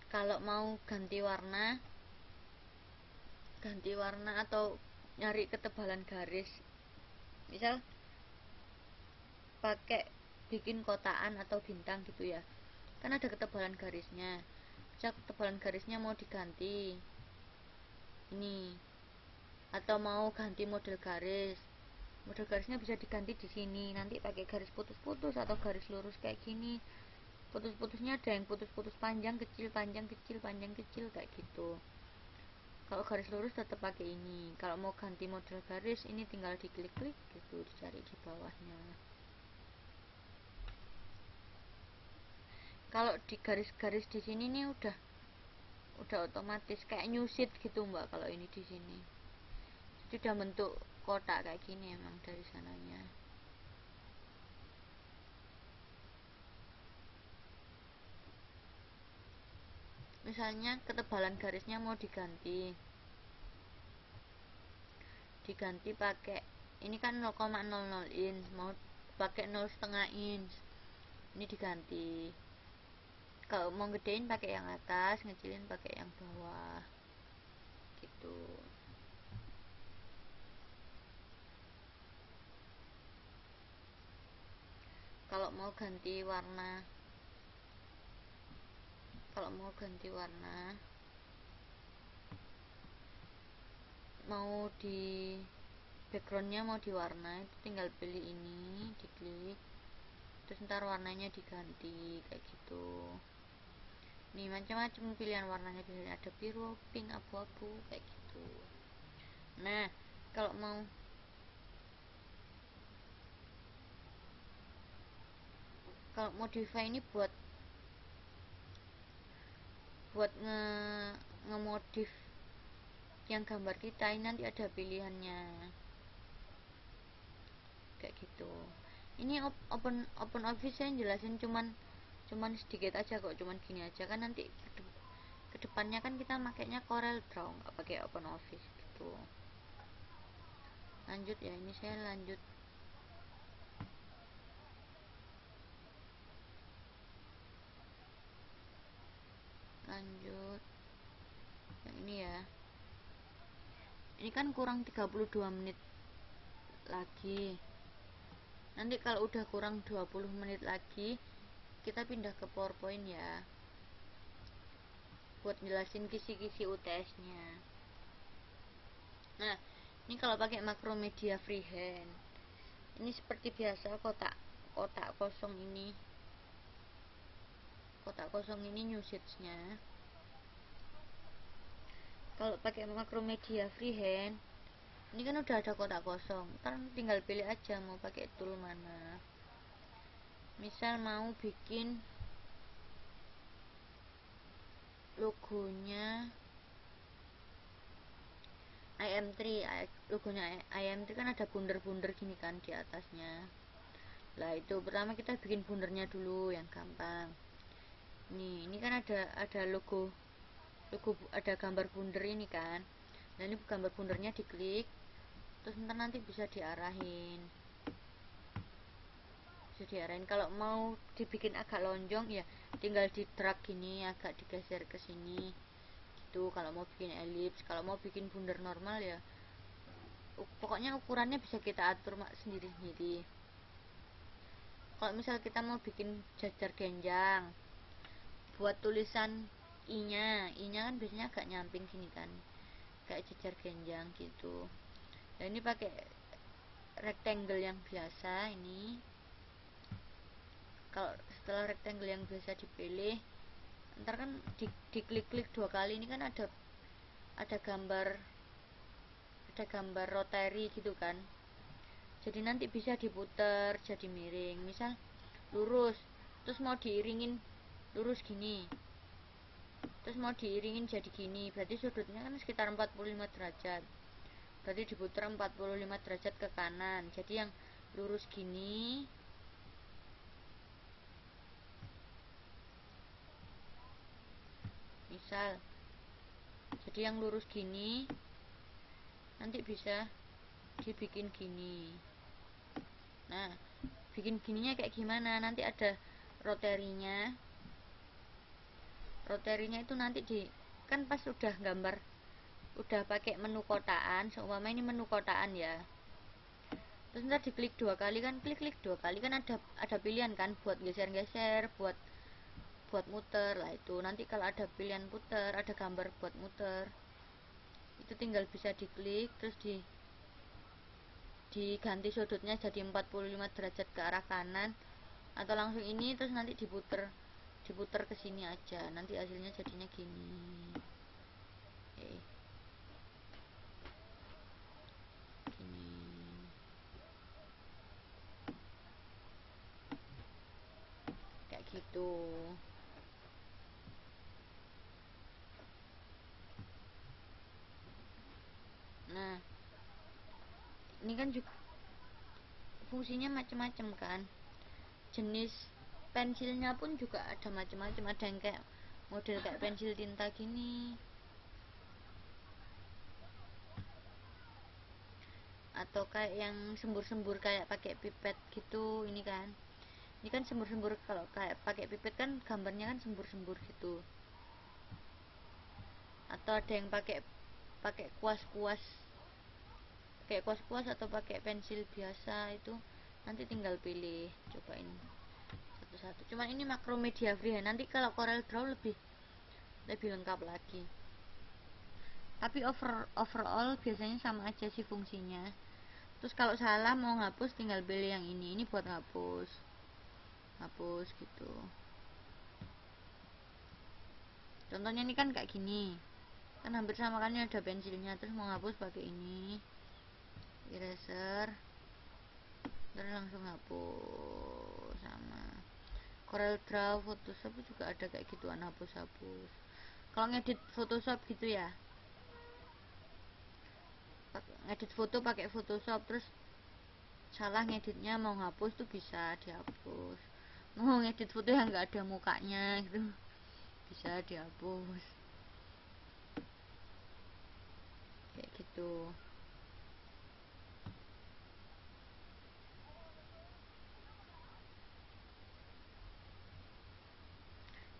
Speaker 1: Kalau mau ganti warna atau nyari ketebalan garis, misal pakai bikin kotaan atau bintang gitu ya, kan ada ketebalan garisnya. Misal ketebalan garisnya mau diganti ini, atau mau ganti model garisnya bisa diganti di sini, nanti pakai garis putus-putus atau garis lurus kayak gini. Putus-putusnya ada yang putus-putus panjang kecil, panjang kecil, panjang kecil kayak gitu. Kalau garis lurus tetap pakai ini. Kalau mau ganti model garis, ini tinggal diklik-klik gitu, dicari di bawahnya. Kalau di garis-garis di sini nih udah otomatis kayak nyusit gitu mbak. Kalau ini di sini sudah bentuk kotak kayak gini emang dari sananya. Misalnya ketebalan garisnya mau diganti pakai ini kan 0,00 inch, mau pakai 0,5 inch, ini diganti. Kalau mau gedein pakai yang atas, ngecilin pakai yang bawah gitu. Kalau mau ganti warna mau di backgroundnya mau diwarna, itu tinggal pilih ini, diklik, terus ntar warnanya diganti kayak gitu. Nih macam-macam pilihan warnanya, biasanya ada biru, pink, abu-abu kayak gitu. Nah kalau mau modify ini buat ngemodif yang gambar kita, ini nanti ada pilihannya kayak gitu. Ini open office saya jelasin cuman sedikit aja kok, cuman gini aja kan. Nanti kedepannya kan kita makainya Corel Draw, nggak pakai open office gitu. Lanjut ya, ini saya lanjut. Yang ini ya, ini kan kurang 32 menit lagi. Nanti kalau udah kurang 20 menit lagi kita pindah ke PowerPoint ya, buat jelasin kisi-kisi UTS nya. Nah ini kalau pakai Macromedia Freehand, ini seperti biasa kotak kosong ini, new sheets nya. Kalau pakai Macromedia Freehand, ini kan udah ada kotak kosong, ntar tinggal pilih aja mau pakai tool mana. Misal mau bikin logonya IM3, logonya IM3 kan ada bunder-bunder gini kan di atasnya. Lah itu pertama kita bikin bundernya dulu yang gampang. Ini kan ada logo, ada gambar bunder ini kan. Nah ini gambar bundernya diklik, terus ntar nanti bisa diarahin. Kalau mau dibikin agak lonjong ya tinggal di drag gini, agak digeser ke sini gitu. Kalau mau bikin elips, kalau mau bikin bundar normal ya pokoknya ukurannya bisa kita atur sendiri-sendiri. Kalau misal kita mau bikin jajar genjang, buat tulisan i nya kan biasanya agak nyamping gini kan, kayak jajar genjang gitu. Nah ini pakai rectangle yang biasa ini. Kalau setelah rectangle yang biasa dipilih, ntar kan diklik-klik 2 kali, ini kan ada gambar rotary gitu kan. Jadi nanti bisa diputer jadi miring. Misal lurus, terus mau diiringin lurus gini, terus mau diiringin jadi gini, berarti sudutnya kan sekitar 45 derajat. Berarti diputer 45 derajat ke kanan. Jadi yang lurus gini misal, jadi yang lurus gini nanti bisa dibikin gini. Nah bikin gininya kayak gimana, nanti ada rotary-nya itu nanti kan pas udah gambar, udah pakai menu kotaan, seumpama ini menu kotaan ya, terus ntar diklik 2 kali kan, klik 2 kali kan ada pilihan kan buat geser-geser, buat muter. Lah itu nanti kalau ada pilihan puter, ada gambar buat muter, itu tinggal bisa diklik, terus diganti sudutnya jadi 45 derajat ke arah kanan, atau langsung ini terus nanti diputer ke sini aja, nanti hasilnya jadinya gini. Oke. Gini kayak gitu. Nah ini kan juga fungsinya macam-macam kan, jenis pensilnya pun juga ada macam-macam. Ada yang kayak model kayak pensil tinta gini, atau kayak yang sembur-sembur kayak pakai pipet gitu. Ini kan sembur-sembur, kalau kayak pakai pipet kan gambarnya kan sembur-sembur gitu. Atau ada yang pakai kuas-kuas, atau pakai pensil biasa, itu nanti tinggal pilih, cobain satu-satu. Cuma ini Macromedia Freehand, nanti kalau Corel Draw lebih lengkap lagi. tapi overall biasanya sama aja sih fungsinya. Terus kalau salah mau ngapus tinggal pilih yang ini buat ngapus gitu. Contohnya ini kan kayak gini, kan hampir sama kan, ini ada pensilnya, terus mau ngapus pakai ini eraser, terus langsung hapus. Sama Corel Draw, Photoshop juga ada kayak gituan, hapus. Kalau ngedit Photoshop gitu ya, ngedit foto pakai Photoshop, terus salah ngeditnya mau ngapus tuh bisa dihapus. Mau ngedit foto yang nggak ada mukanya gitu bisa dihapus kayak gitu.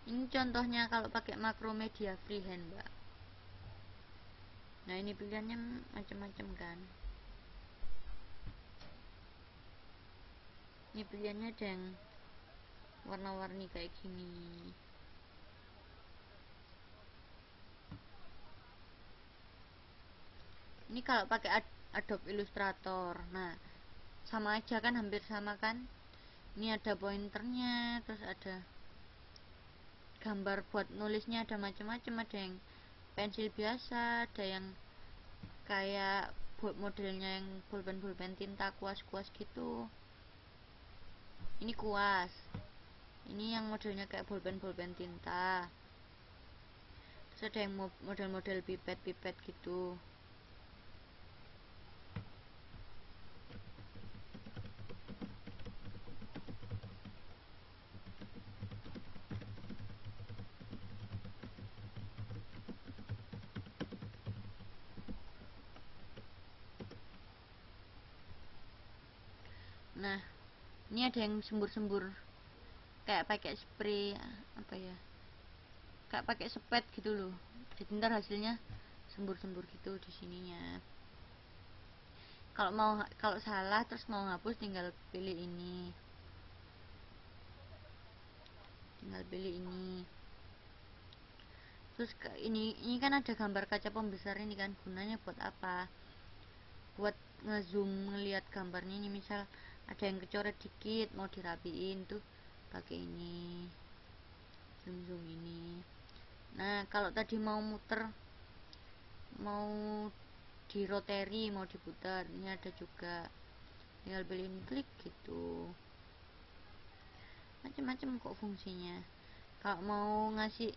Speaker 1: Ini contohnya kalau pakai Macromedia Freehand, Mbak. Nah, ini pilihannya macam-macam kan. Ini pilihannya ada yang warna-warni kayak gini. Ini kalau pakai Adobe Illustrator. Nah, sama aja kan, hampir sama kan. Ini ada pointernya, terus ada gambar buat nulisnya, ada macam-macam, ada yang pensil biasa, ada yang kayak buat modelnya yang pulpen tinta kuas gitu. Ini kuas, ini yang modelnya kayak pulpen tinta. Terus ada yang model-model pipet gitu. Nah, ini ada yang sembur-sembur kayak pakai spray apa ya, kayak pakai sepet gitu loh, jadi ntar hasilnya sembur-sembur gitu di sininya. Kalau salah terus mau ngapus tinggal pilih ini, terus ini kan ada gambar kaca pembesar ini kan, gunanya buat apa? Buat ngezoom ngelihat gambarnya. Ini misal ada yang kecoret dikit mau dirapiin tuh pakai ini, zoom ini. Nah, kalau tadi mau muter, mau di rotary, mau diputar, ini ada juga, tinggal pilih klik gitu. Macam-macam kok fungsinya. Kalau mau ngasih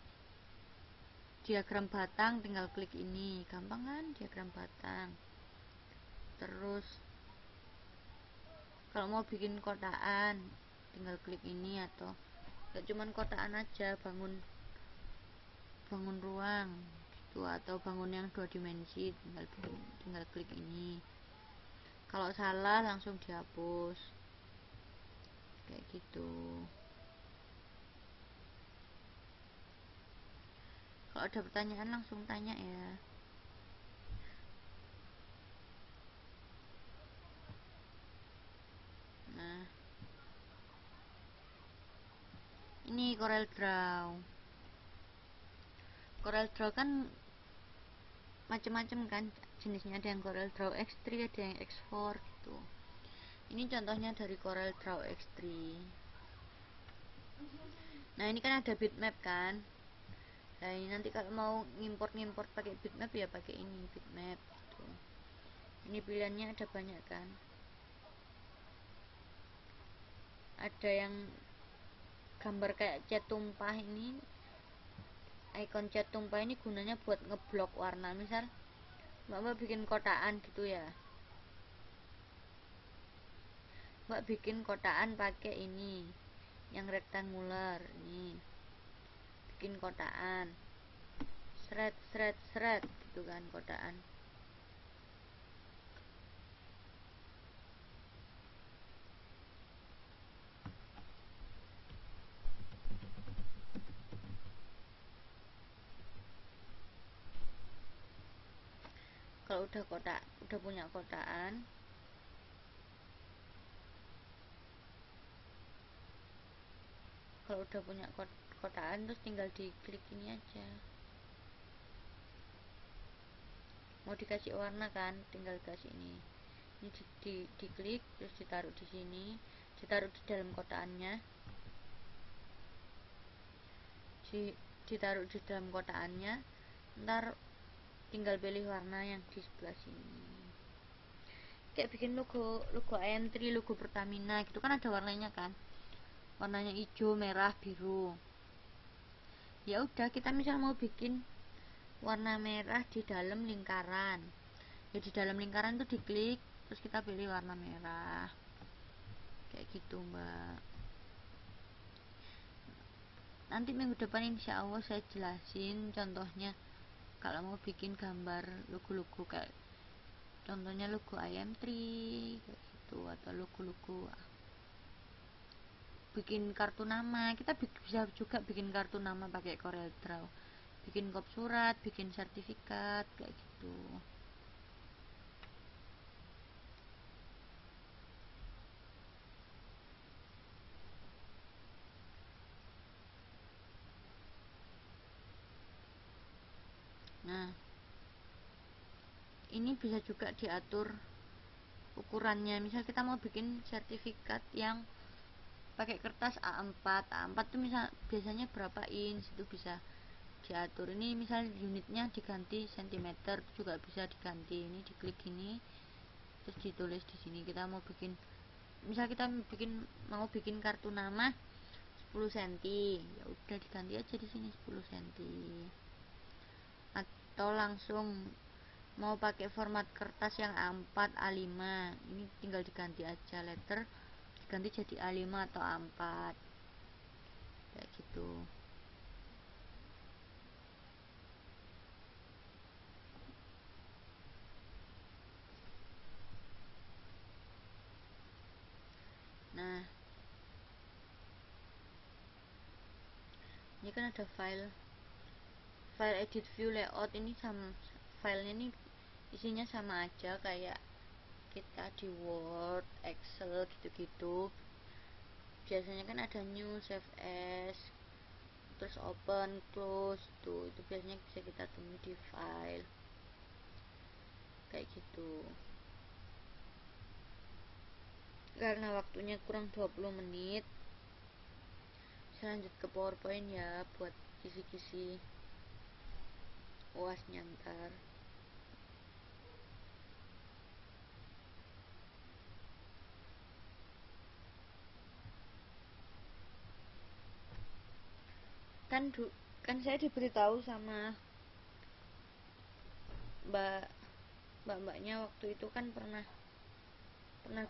Speaker 1: diagram batang tinggal klik ini, gampang kan, diagram batang. Terus kalau mau bikin kotaan tinggal klik ini, atau gak cuman kotaan aja, bangun ruang gitu, atau bangun yang 2 dimensi, tinggal klik ini. Kalau salah langsung dihapus kayak gitu. Kalau ada pertanyaan langsung tanya ya. Nah, ini Corel Draw. Corel Draw kan macam-macam kan jenisnya, ada yang Corel Draw X3, ada yang X4 gitu. Ini contohnya dari Corel Draw X3. Nah, ini kan ada bitmap kan. Nah, ini nanti kalau mau ngimport pakai bitmap ya pakai ini bitmap gitu. Ini pilihannya ada banyak kan. Ada yang gambar kayak cat tumpah, ini icon cat tumpah ini gunanya buat ngeblok warna. Misal Mbak bikin kotaan gitu ya, Mbak bikin kotaan pakai ini yang rektangular, ini bikin kotaan seret gitu kan, kotaan. Kalau udah punya kotaan, kotaan terus tinggal diklik ini aja. mau dikasih warna kan, tinggal kasih ini diklik, terus ditaruh di sini, ditaruh di dalam kotakannya, ditaruh di dalam kotakannya, ntar tinggal pilih warna yang di sebelah sini, kayak bikin logo AM3, logo Pertamina gitu kan, ada warnanya kan, warnanya hijau, merah, biru. Ya udah, kita misal mau bikin warna merah di dalam lingkaran, ya di dalam lingkaran tuh diklik, terus kita pilih warna merah kayak gitu mbak. Nanti minggu depan insya Allah saya jelasin contohnya kalau mau bikin gambar logo-logo, kayak contohnya logo AM3 kayak gitu, atau logo-logo bikin kartu nama. Kita bisa juga bikin kartu nama pakai Corel Draw, bikin kop surat, bikin sertifikat kayak gitu. Nah, ini bisa juga diatur ukurannya. Misal kita mau bikin sertifikat yang pakai kertas A4 tuh misal biasanya berapa inch, itu bisa diatur. Ini misal unitnya diganti cm juga bisa diganti. Ini diklik ini, terus ditulis di sini kita mau bikin, misal kita mau bikin kartu nama 10 cm, ya udah diganti aja di sini 10 cm. Atau langsung mau pakai format kertas yang A4 A5, ini tinggal diganti aja letter, diganti jadi A5 atau A4 kayak gitu. Nah, ini kan ada file edit view layout, ini sama filenya ini isinya sama aja kayak kita di Word, Excel gitu-gitu. Biasanya kan ada new, save as, terus open, close tuh, itu biasanya bisa kita temui di file kayak gitu. Karena waktunya kurang 20 menit, saya lanjut ke PowerPoint ya buat kisi-kisi UASnya ntar. Kan saya diberitahu sama mbaknya waktu itu kan pernah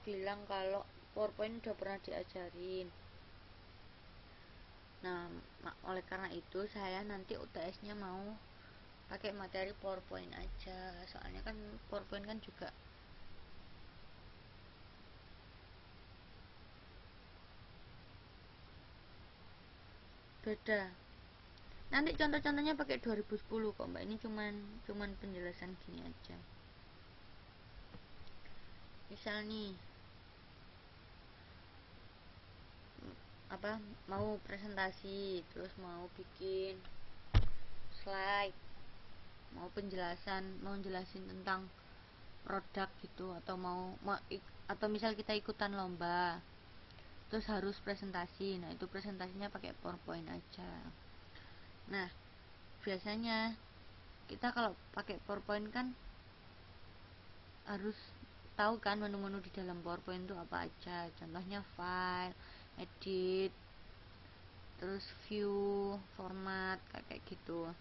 Speaker 1: bilang kalau PowerPoint udah pernah diajarin. Nah, oleh karena itu saya nanti UTS-nya mau pakai materi PowerPoint aja, soalnya kan PowerPoint kan juga beda. Nanti contoh-contohnya pakai 2010 kok mbak, ini cuman penjelasan gini aja. Misal nih mau presentasi, terus mau bikin slide, mau penjelasan, mau jelasin tentang produk gitu, atau misal kita ikutan lomba terus harus presentasi, nah itu presentasinya pakai PowerPoint aja. Nah, biasanya kita kalau pakai PowerPoint kan harus tahu kan menu-menu di dalam PowerPoint itu apa aja, contohnya file, edit, terus view, format kayak gitu.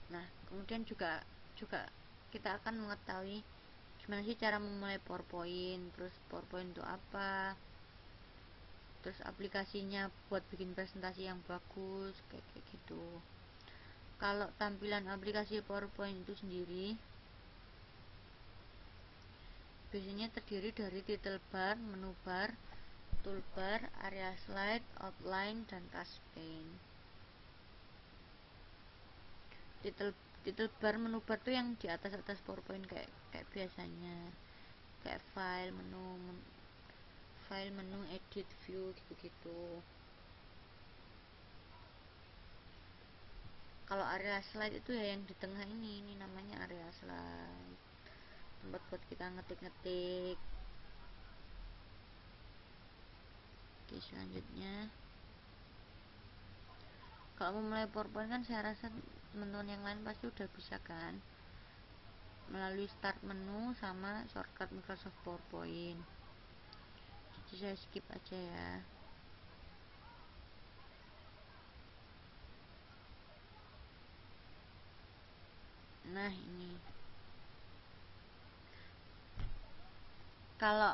Speaker 1: Nah, kemudian juga kita akan mengetahui gimana sih cara memulai PowerPoint, terus PowerPoint itu apa, terus aplikasinya buat bikin presentasi yang bagus kayak gitu. Kalau tampilan aplikasi PowerPoint itu sendiri biasanya terdiri dari title bar, menu bar, toolbar, area slide, outline, dan taskpane. Title bar, menu bar tuh yang di atas PowerPoint kayak biasanya, kayak file, menu, edit, view gitu-gitu. Kalau area slide itu ya yang di tengah ini namanya area slide, tempat buat kita ngetik-ngetik. Oke, selanjutnya kalau mau mulai PowerPoint kan saya rasa teman-teman yang lain pasti udah bisa kan, melalui start menu sama shortcut Microsoft PowerPoint. Jadi saya skip aja ya. Nah, ini kalau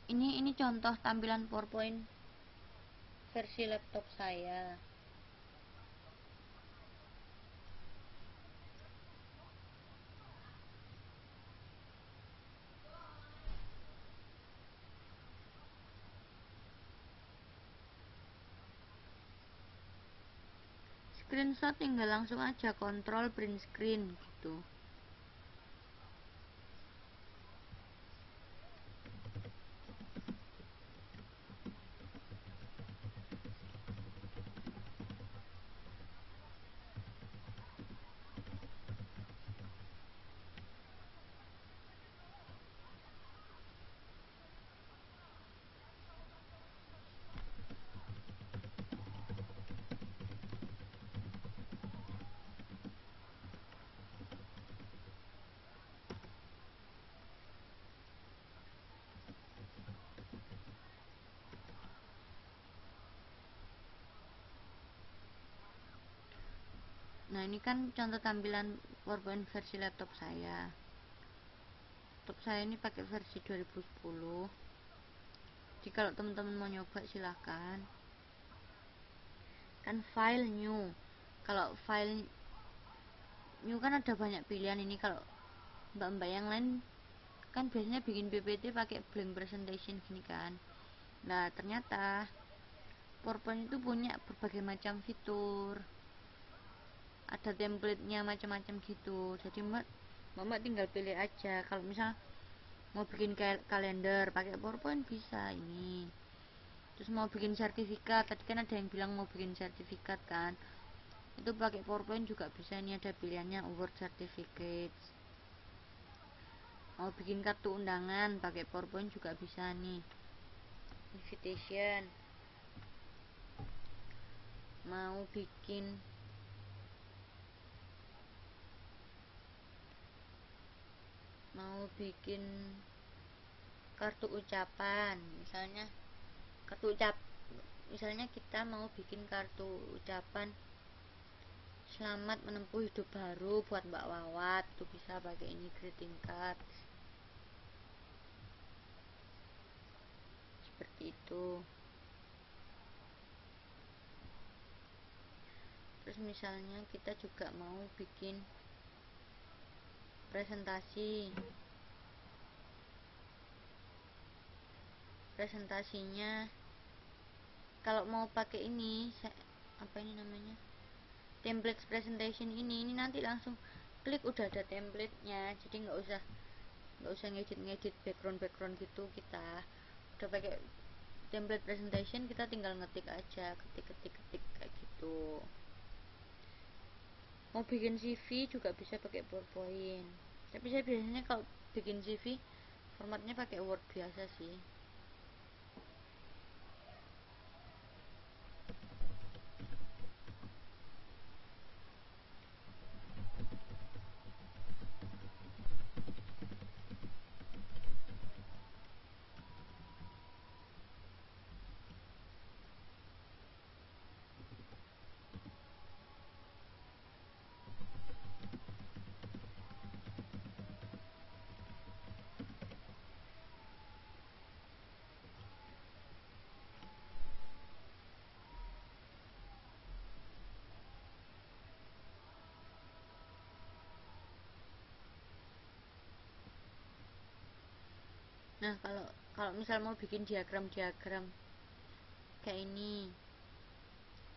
Speaker 1: ini contoh tampilan PowerPoint versi laptop saya. Screenshot tinggal langsung aja kontrol print screen gitu. Nah, ini kan contoh tampilan PowerPoint versi laptop saya. Laptop saya ini pakai versi 2010. Jadi kalau teman-teman mau nyoba silahkan. Kan file new. Kalau file new kan ada banyak pilihan. Ini kalau mbak-mbak yang lain kan biasanya bikin PPT pakai blank presentation gini kan. Nah, ternyata PowerPoint itu punya berbagai macam fitur, ada templatenya macam-macam gitu. Jadi mbak tinggal pilih aja. Kalau misal mau bikin kalender pakai PowerPoint bisa ini. Terus mau bikin sertifikat, tadi kan ada yang bilang mau bikin sertifikat kan, itu pakai PowerPoint juga bisa. Ini ada pilihannya award certificate. Mau bikin kartu undangan pakai PowerPoint juga bisa nih, invitation. Mau bikin kartu ucapan, misalnya kita mau bikin kartu ucapan selamat menempuh hidup baru buat Mbak Wawat, tuh bisa pakai ini greeting card seperti itu. Terus misalnya kita juga mau bikin presentasinya, kalau mau pakai ini apa ini namanya, template presentation ini nanti langsung klik udah ada templatenya, jadi nggak usah ngedit background gitu. Kita udah pakai template presentation, kita tinggal ngetik aja, ketik kayak gitu. Mau bikin CV juga bisa pakai PowerPoint, tapi saya biasanya kalau bikin CV formatnya pakai Word biasa sih. Nah, kalau misal mau bikin diagram kayak ini,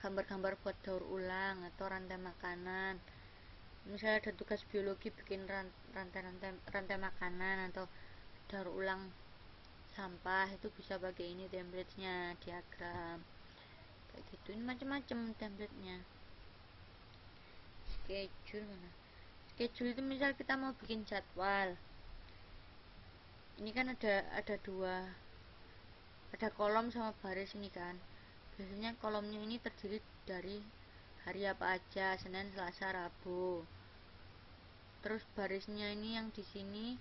Speaker 1: gambar-gambar buat daur ulang atau rantai makanan, misalnya ada tugas biologi bikin rantai makanan atau daur ulang sampah, itu bisa pakai ini templatenya, diagram kayak gitu. Ini macam-macam templatenya. schedule mana, schedule itu misal kita mau bikin jadwal. Ini kan ada dua, ada kolom sama baris ini kan. Biasanya kolomnya ini terdiri dari hari apa aja, Senin, Selasa, Rabu. Terus barisnya ini yang di sini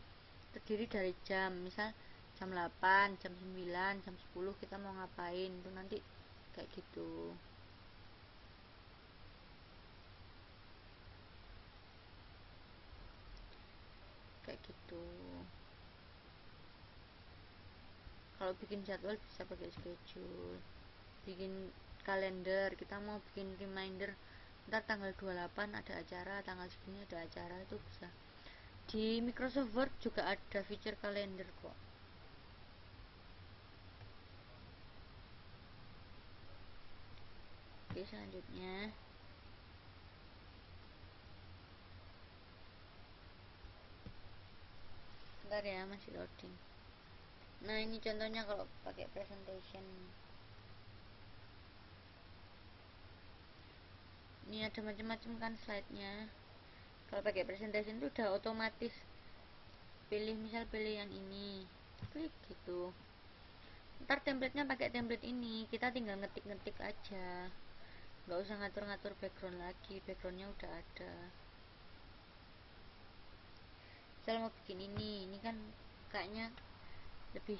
Speaker 1: terdiri dari jam, misal jam 8, jam 9, jam 10 kita mau ngapain, itu nanti kayak gitu. Kayak gitu. Kalau bikin jadwal bisa pakai schedule. Bikin kalender, kita mau bikin reminder ntar tanggal 28 ada acara, tanggal segini ada acara, itu bisa. Di Microsoft Word juga ada feature kalender kok. Oke, selanjutnya bentar ya, masih loading. Nah, ini contohnya kalau pakai presentation. Ini ada macam-macam kan slide-nya. Kalau pakai presentation itu udah otomatis pilih, misal pilih yang ini, klik gitu. Ntar template-nya pakai template ini, kita tinggal ngetik-ngetik aja, nggak usah ngatur-ngatur background lagi, backgroundnya udah ada. Misal mau bikin ini kan kayaknya lebih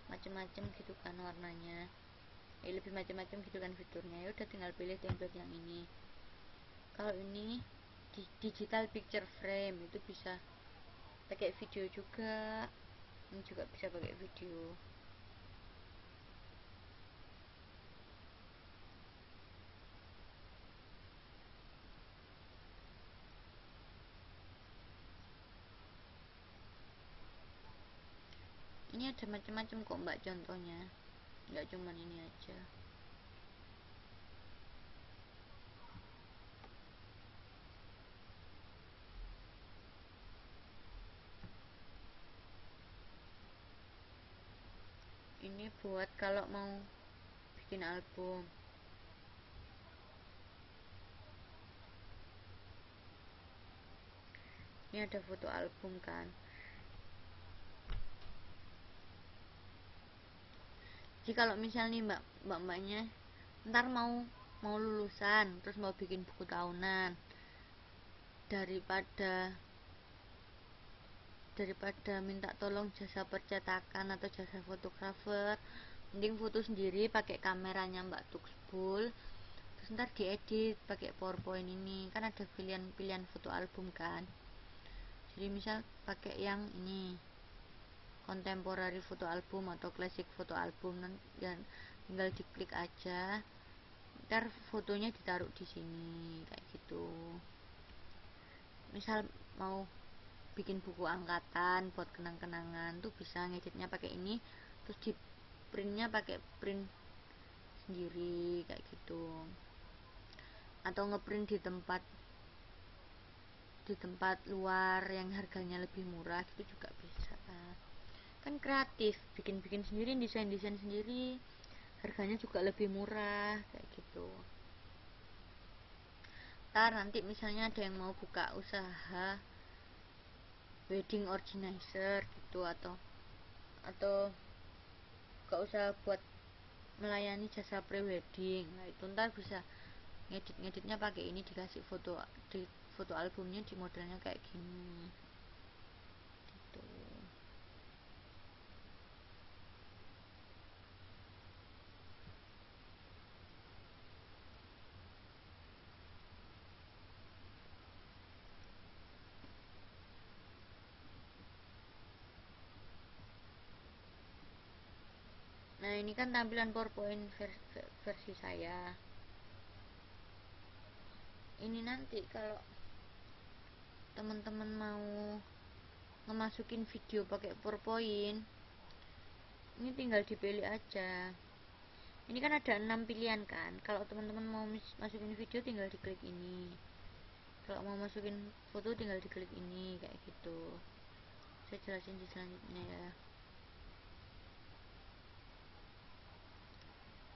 Speaker 1: macam-macam gitu kan warnanya, lebih macam-macam gitu kan fiturnya, ya udah tinggal pilih template yang ini. Kalau ini di digital picture frame itu bisa pakai video juga, ini juga bisa pakai video. Ini ada macam-macam kok mbak contohnya, nggak cuman ini aja. Ini buat kalau mau bikin album. Ini ada foto album kan. Jadi kalau misalnya mbaknya ntar mau lulusan terus mau bikin buku tahunan, daripada minta tolong jasa percetakan atau jasa fotografer, mending foto sendiri pakai kameranya Mbak Tuxbul, terus ntar diedit pakai PowerPoint. Ini kan ada pilihan foto album kan, jadi misal pakai yang ini contemporary foto album atau classic foto album, dan tinggal diklik aja, ntar fotonya ditaruh di sini kayak gitu. Misal mau bikin buku angkatan buat kenang-kenangan tuh bisa ngeditnya pakai ini, terus di printnya pakai print sendiri kayak gitu, atau ngeprint di tempat luar yang harganya lebih murah gitu juga bisa. Kan kreatif, bikin sendiri, desain sendiri, harganya juga lebih murah kayak gitu. Ntar nanti misalnya ada yang mau buka usaha wedding organizer gitu, atau gak usah buat melayani jasa prewedding, nah itu ntar bisa ngeditnya pakai ini, dikasih foto albumnya di modelnya kayak gini gitu. Nah, ini kan tampilan PowerPoint versi saya. Ini nanti kalau teman-teman mau ngemasukin video pakai PowerPoint, ini tinggal dipilih aja. Ini kan ada 6 pilihan kan. Kalau teman-teman mau masukin video tinggal diklik ini. Kalau mau masukin foto tinggal diklik ini kayak gitu. Saya jelasin di selanjutnya ya.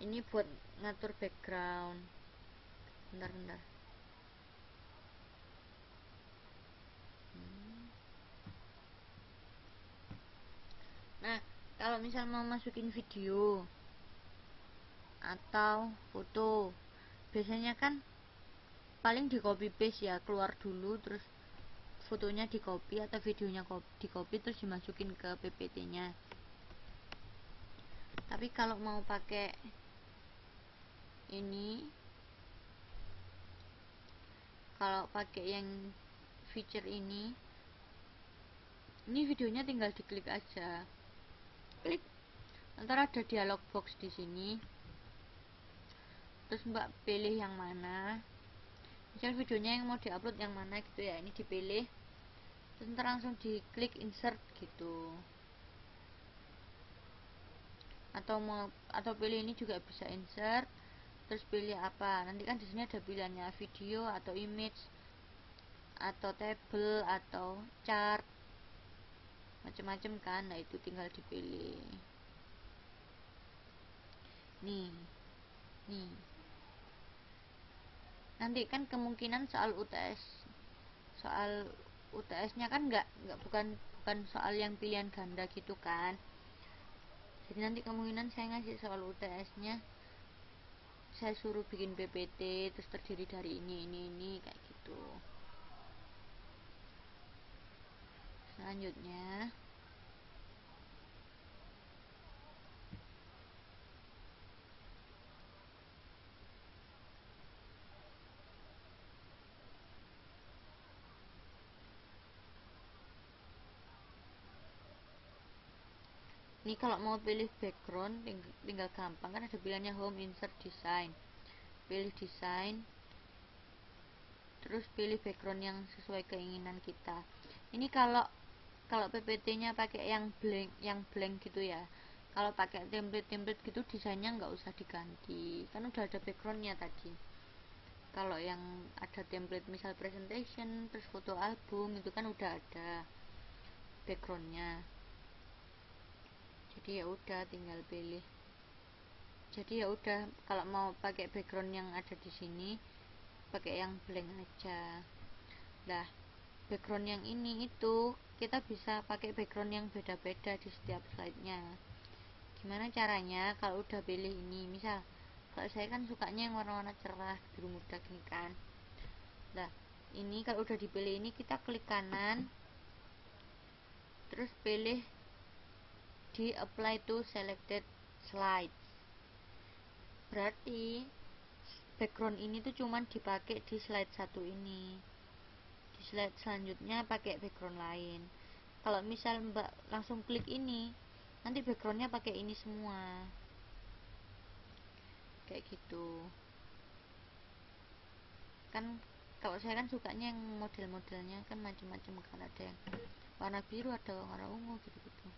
Speaker 1: Ini buat ngatur background. Bentar. misal mau masukin video atau foto, biasanya kan paling di copy paste ya, keluar dulu terus fotonya di copy atau videonya di copy terus dimasukin ke PPT nya. Tapi kalau mau pakai ini, kalau pakai yang feature ini videonya tinggal diklik aja, klik, ntar ada dialog box di sini, terus mbak pilih yang mana, misal videonya yang mau diupload yang mana gitu ya, ini dipilih, terus ntar langsung diklik insert gitu, atau pilih ini juga bisa insert, terus pilih apa, nanti kan di sini ada pilihannya video atau image atau table atau chart, macam-macam kan. Nah itu tinggal dipilih. Nih nanti kan kemungkinan soal UTS nya kan bukan soal yang pilihan ganda gitu kan. Jadi nanti kemungkinan saya ngasih soal UTS nya, saya suruh bikin PPT terus terdiri dari ini kayak gitu. Selanjutnya ini kalau mau pilih background tinggal gampang kan, ada pilihannya home, insert, design. Pilih design, terus pilih background yang sesuai keinginan kita. Ini kalau PPT nya pakai yang blank gitu ya. Kalau pakai template gitu desainnya nggak usah diganti, kan udah ada backgroundnya tadi. Kalau yang ada template misal presentation terus foto album itu kan udah ada backgroundnya, jadi ya udah tinggal pilih. Jadi ya udah, kalau mau pakai background yang ada di sini pakai yang blank aja. Nah background yang ini itu kita bisa pakai background yang beda-beda di setiap slide-nya. Gimana caranya? Kalau udah pilih ini, misal kalau saya kan sukanya yang warna-warna cerah biru muda gini kan. Nah ini kalau udah dipilih ini, kita klik kanan terus pilih di apply to selected slide. Berarti background ini tuh cuman dipakai di slide 1 ini, di slide selanjutnya pakai background lain. Kalau misal mbak langsung klik ini, nanti backgroundnya pakai ini semua kayak gitu kan. Kalau saya kan sukanya yang model-modelnya kan macam-macam kan, ada yang warna biru, ada warna ungu gitu-gitu.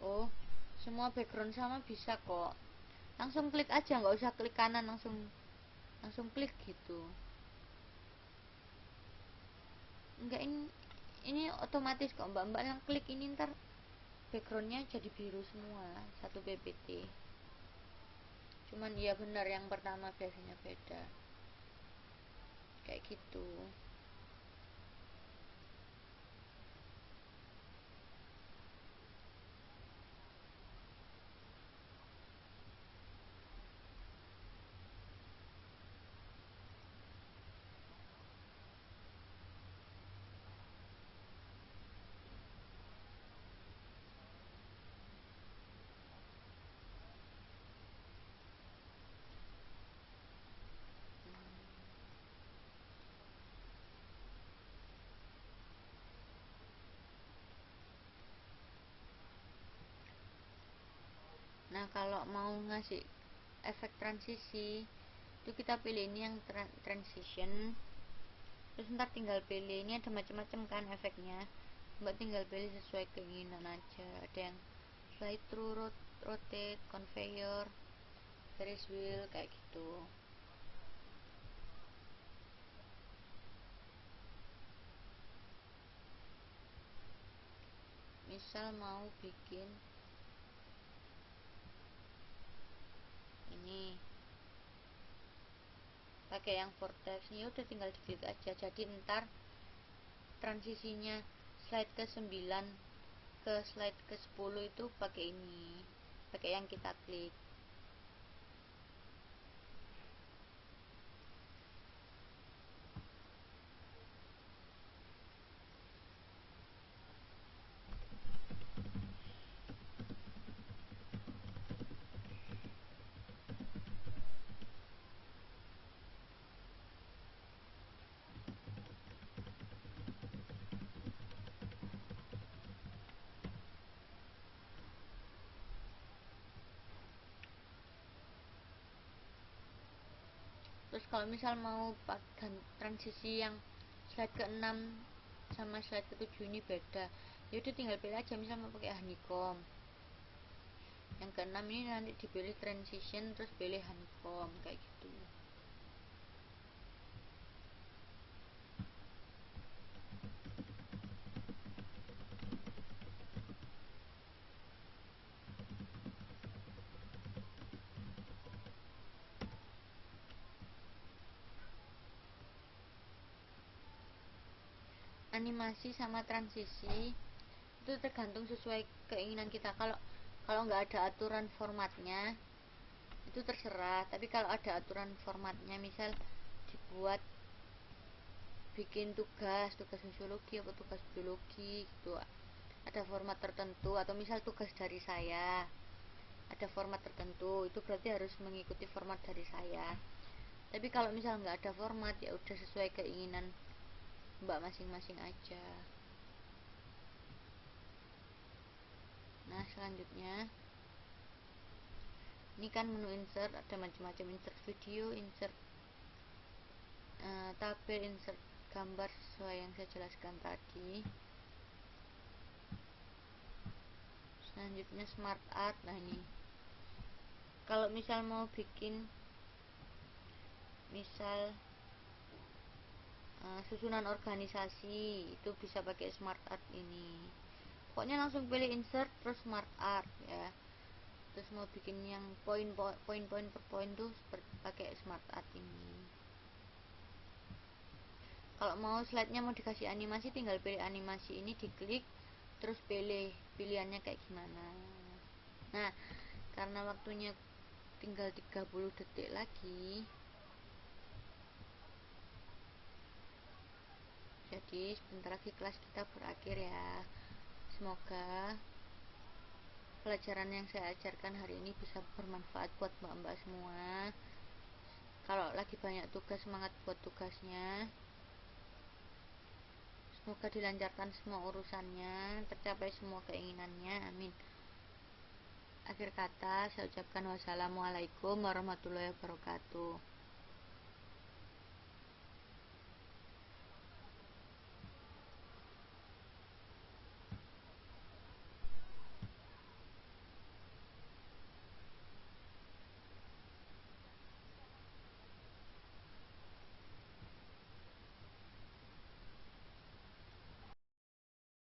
Speaker 1: Oh, semua background sama bisa kok, langsung klik aja, nggak usah klik kanan, langsung klik gitu. Enggak, ini otomatis kok mbak yang klik ini, ntar backgroundnya jadi biru semua satu PPT. Cuman ya benar yang pertama biasanya beda kayak gitu. Nah kalau mau ngasih efek transisi itu kita pilih ini yang transition, terus ntar tinggal pilih, ini ada macam-macam kan efeknya, mbak tinggal pilih sesuai keinginan aja. Ada yang slide through, rotate, conveyor, Ferris wheel kayak gitu. Misal mau bikin ini pakai yang vortex. Ini udah tinggal diklik aja. Jadi ntar transisinya slide ke 9 ke slide ke 10 itu pakai ini, pakai yang kita klik. Terus kalau misal mau transisi yang slide ke-6 sama slide ke-7 ini beda, ya udah tinggal pilih aja, misal mau pakai honeycomb. Yang ke-6 ini nanti dipilih transition, terus pilih honeycomb kayak gitu. Animasi sama transisi itu tergantung sesuai keinginan kita. Kalau nggak ada aturan formatnya itu terserah, tapi kalau ada aturan formatnya, misal dibuat bikin tugas sosiologi atau tugas biologi gitu, ada format tertentu, atau misal tugas dari saya ada format tertentu, itu berarti harus mengikuti format dari saya. Tapi kalau misal nggak ada format, ya udah sesuai keinginan mbak masing-masing aja. Nah, selanjutnya ini kan menu insert, ada macam-macam, insert video, insert tabel, insert gambar sesuai yang saya jelaskan tadi. Selanjutnya smart art. Nah, ini kalau misal mau bikin misal susunan organisasi, itu bisa pakai smart art ini. Pokoknya langsung pilih insert terus smart art ya. Terus mau bikin yang poin-poin per poin tuh pakai smart art ini. Kalau mau slide-nya mau dikasih animasi, tinggal pilih animasi ini, diklik, terus pilih pilihannya kayak gimana. Nah, karena waktunya tinggal 30 detik lagi, jadi sebentar lagi kelas kita berakhir ya. Semoga pelajaran yang saya ajarkan hari ini bisa bermanfaat buat mbak-mbak semua. Kalau lagi banyak tugas, semangat buat tugasnya. Semoga dilancarkan semua urusannya, tercapai semua keinginannya, amin. Akhir kata saya ucapkan wassalamualaikum warahmatullahi wabarakatuh.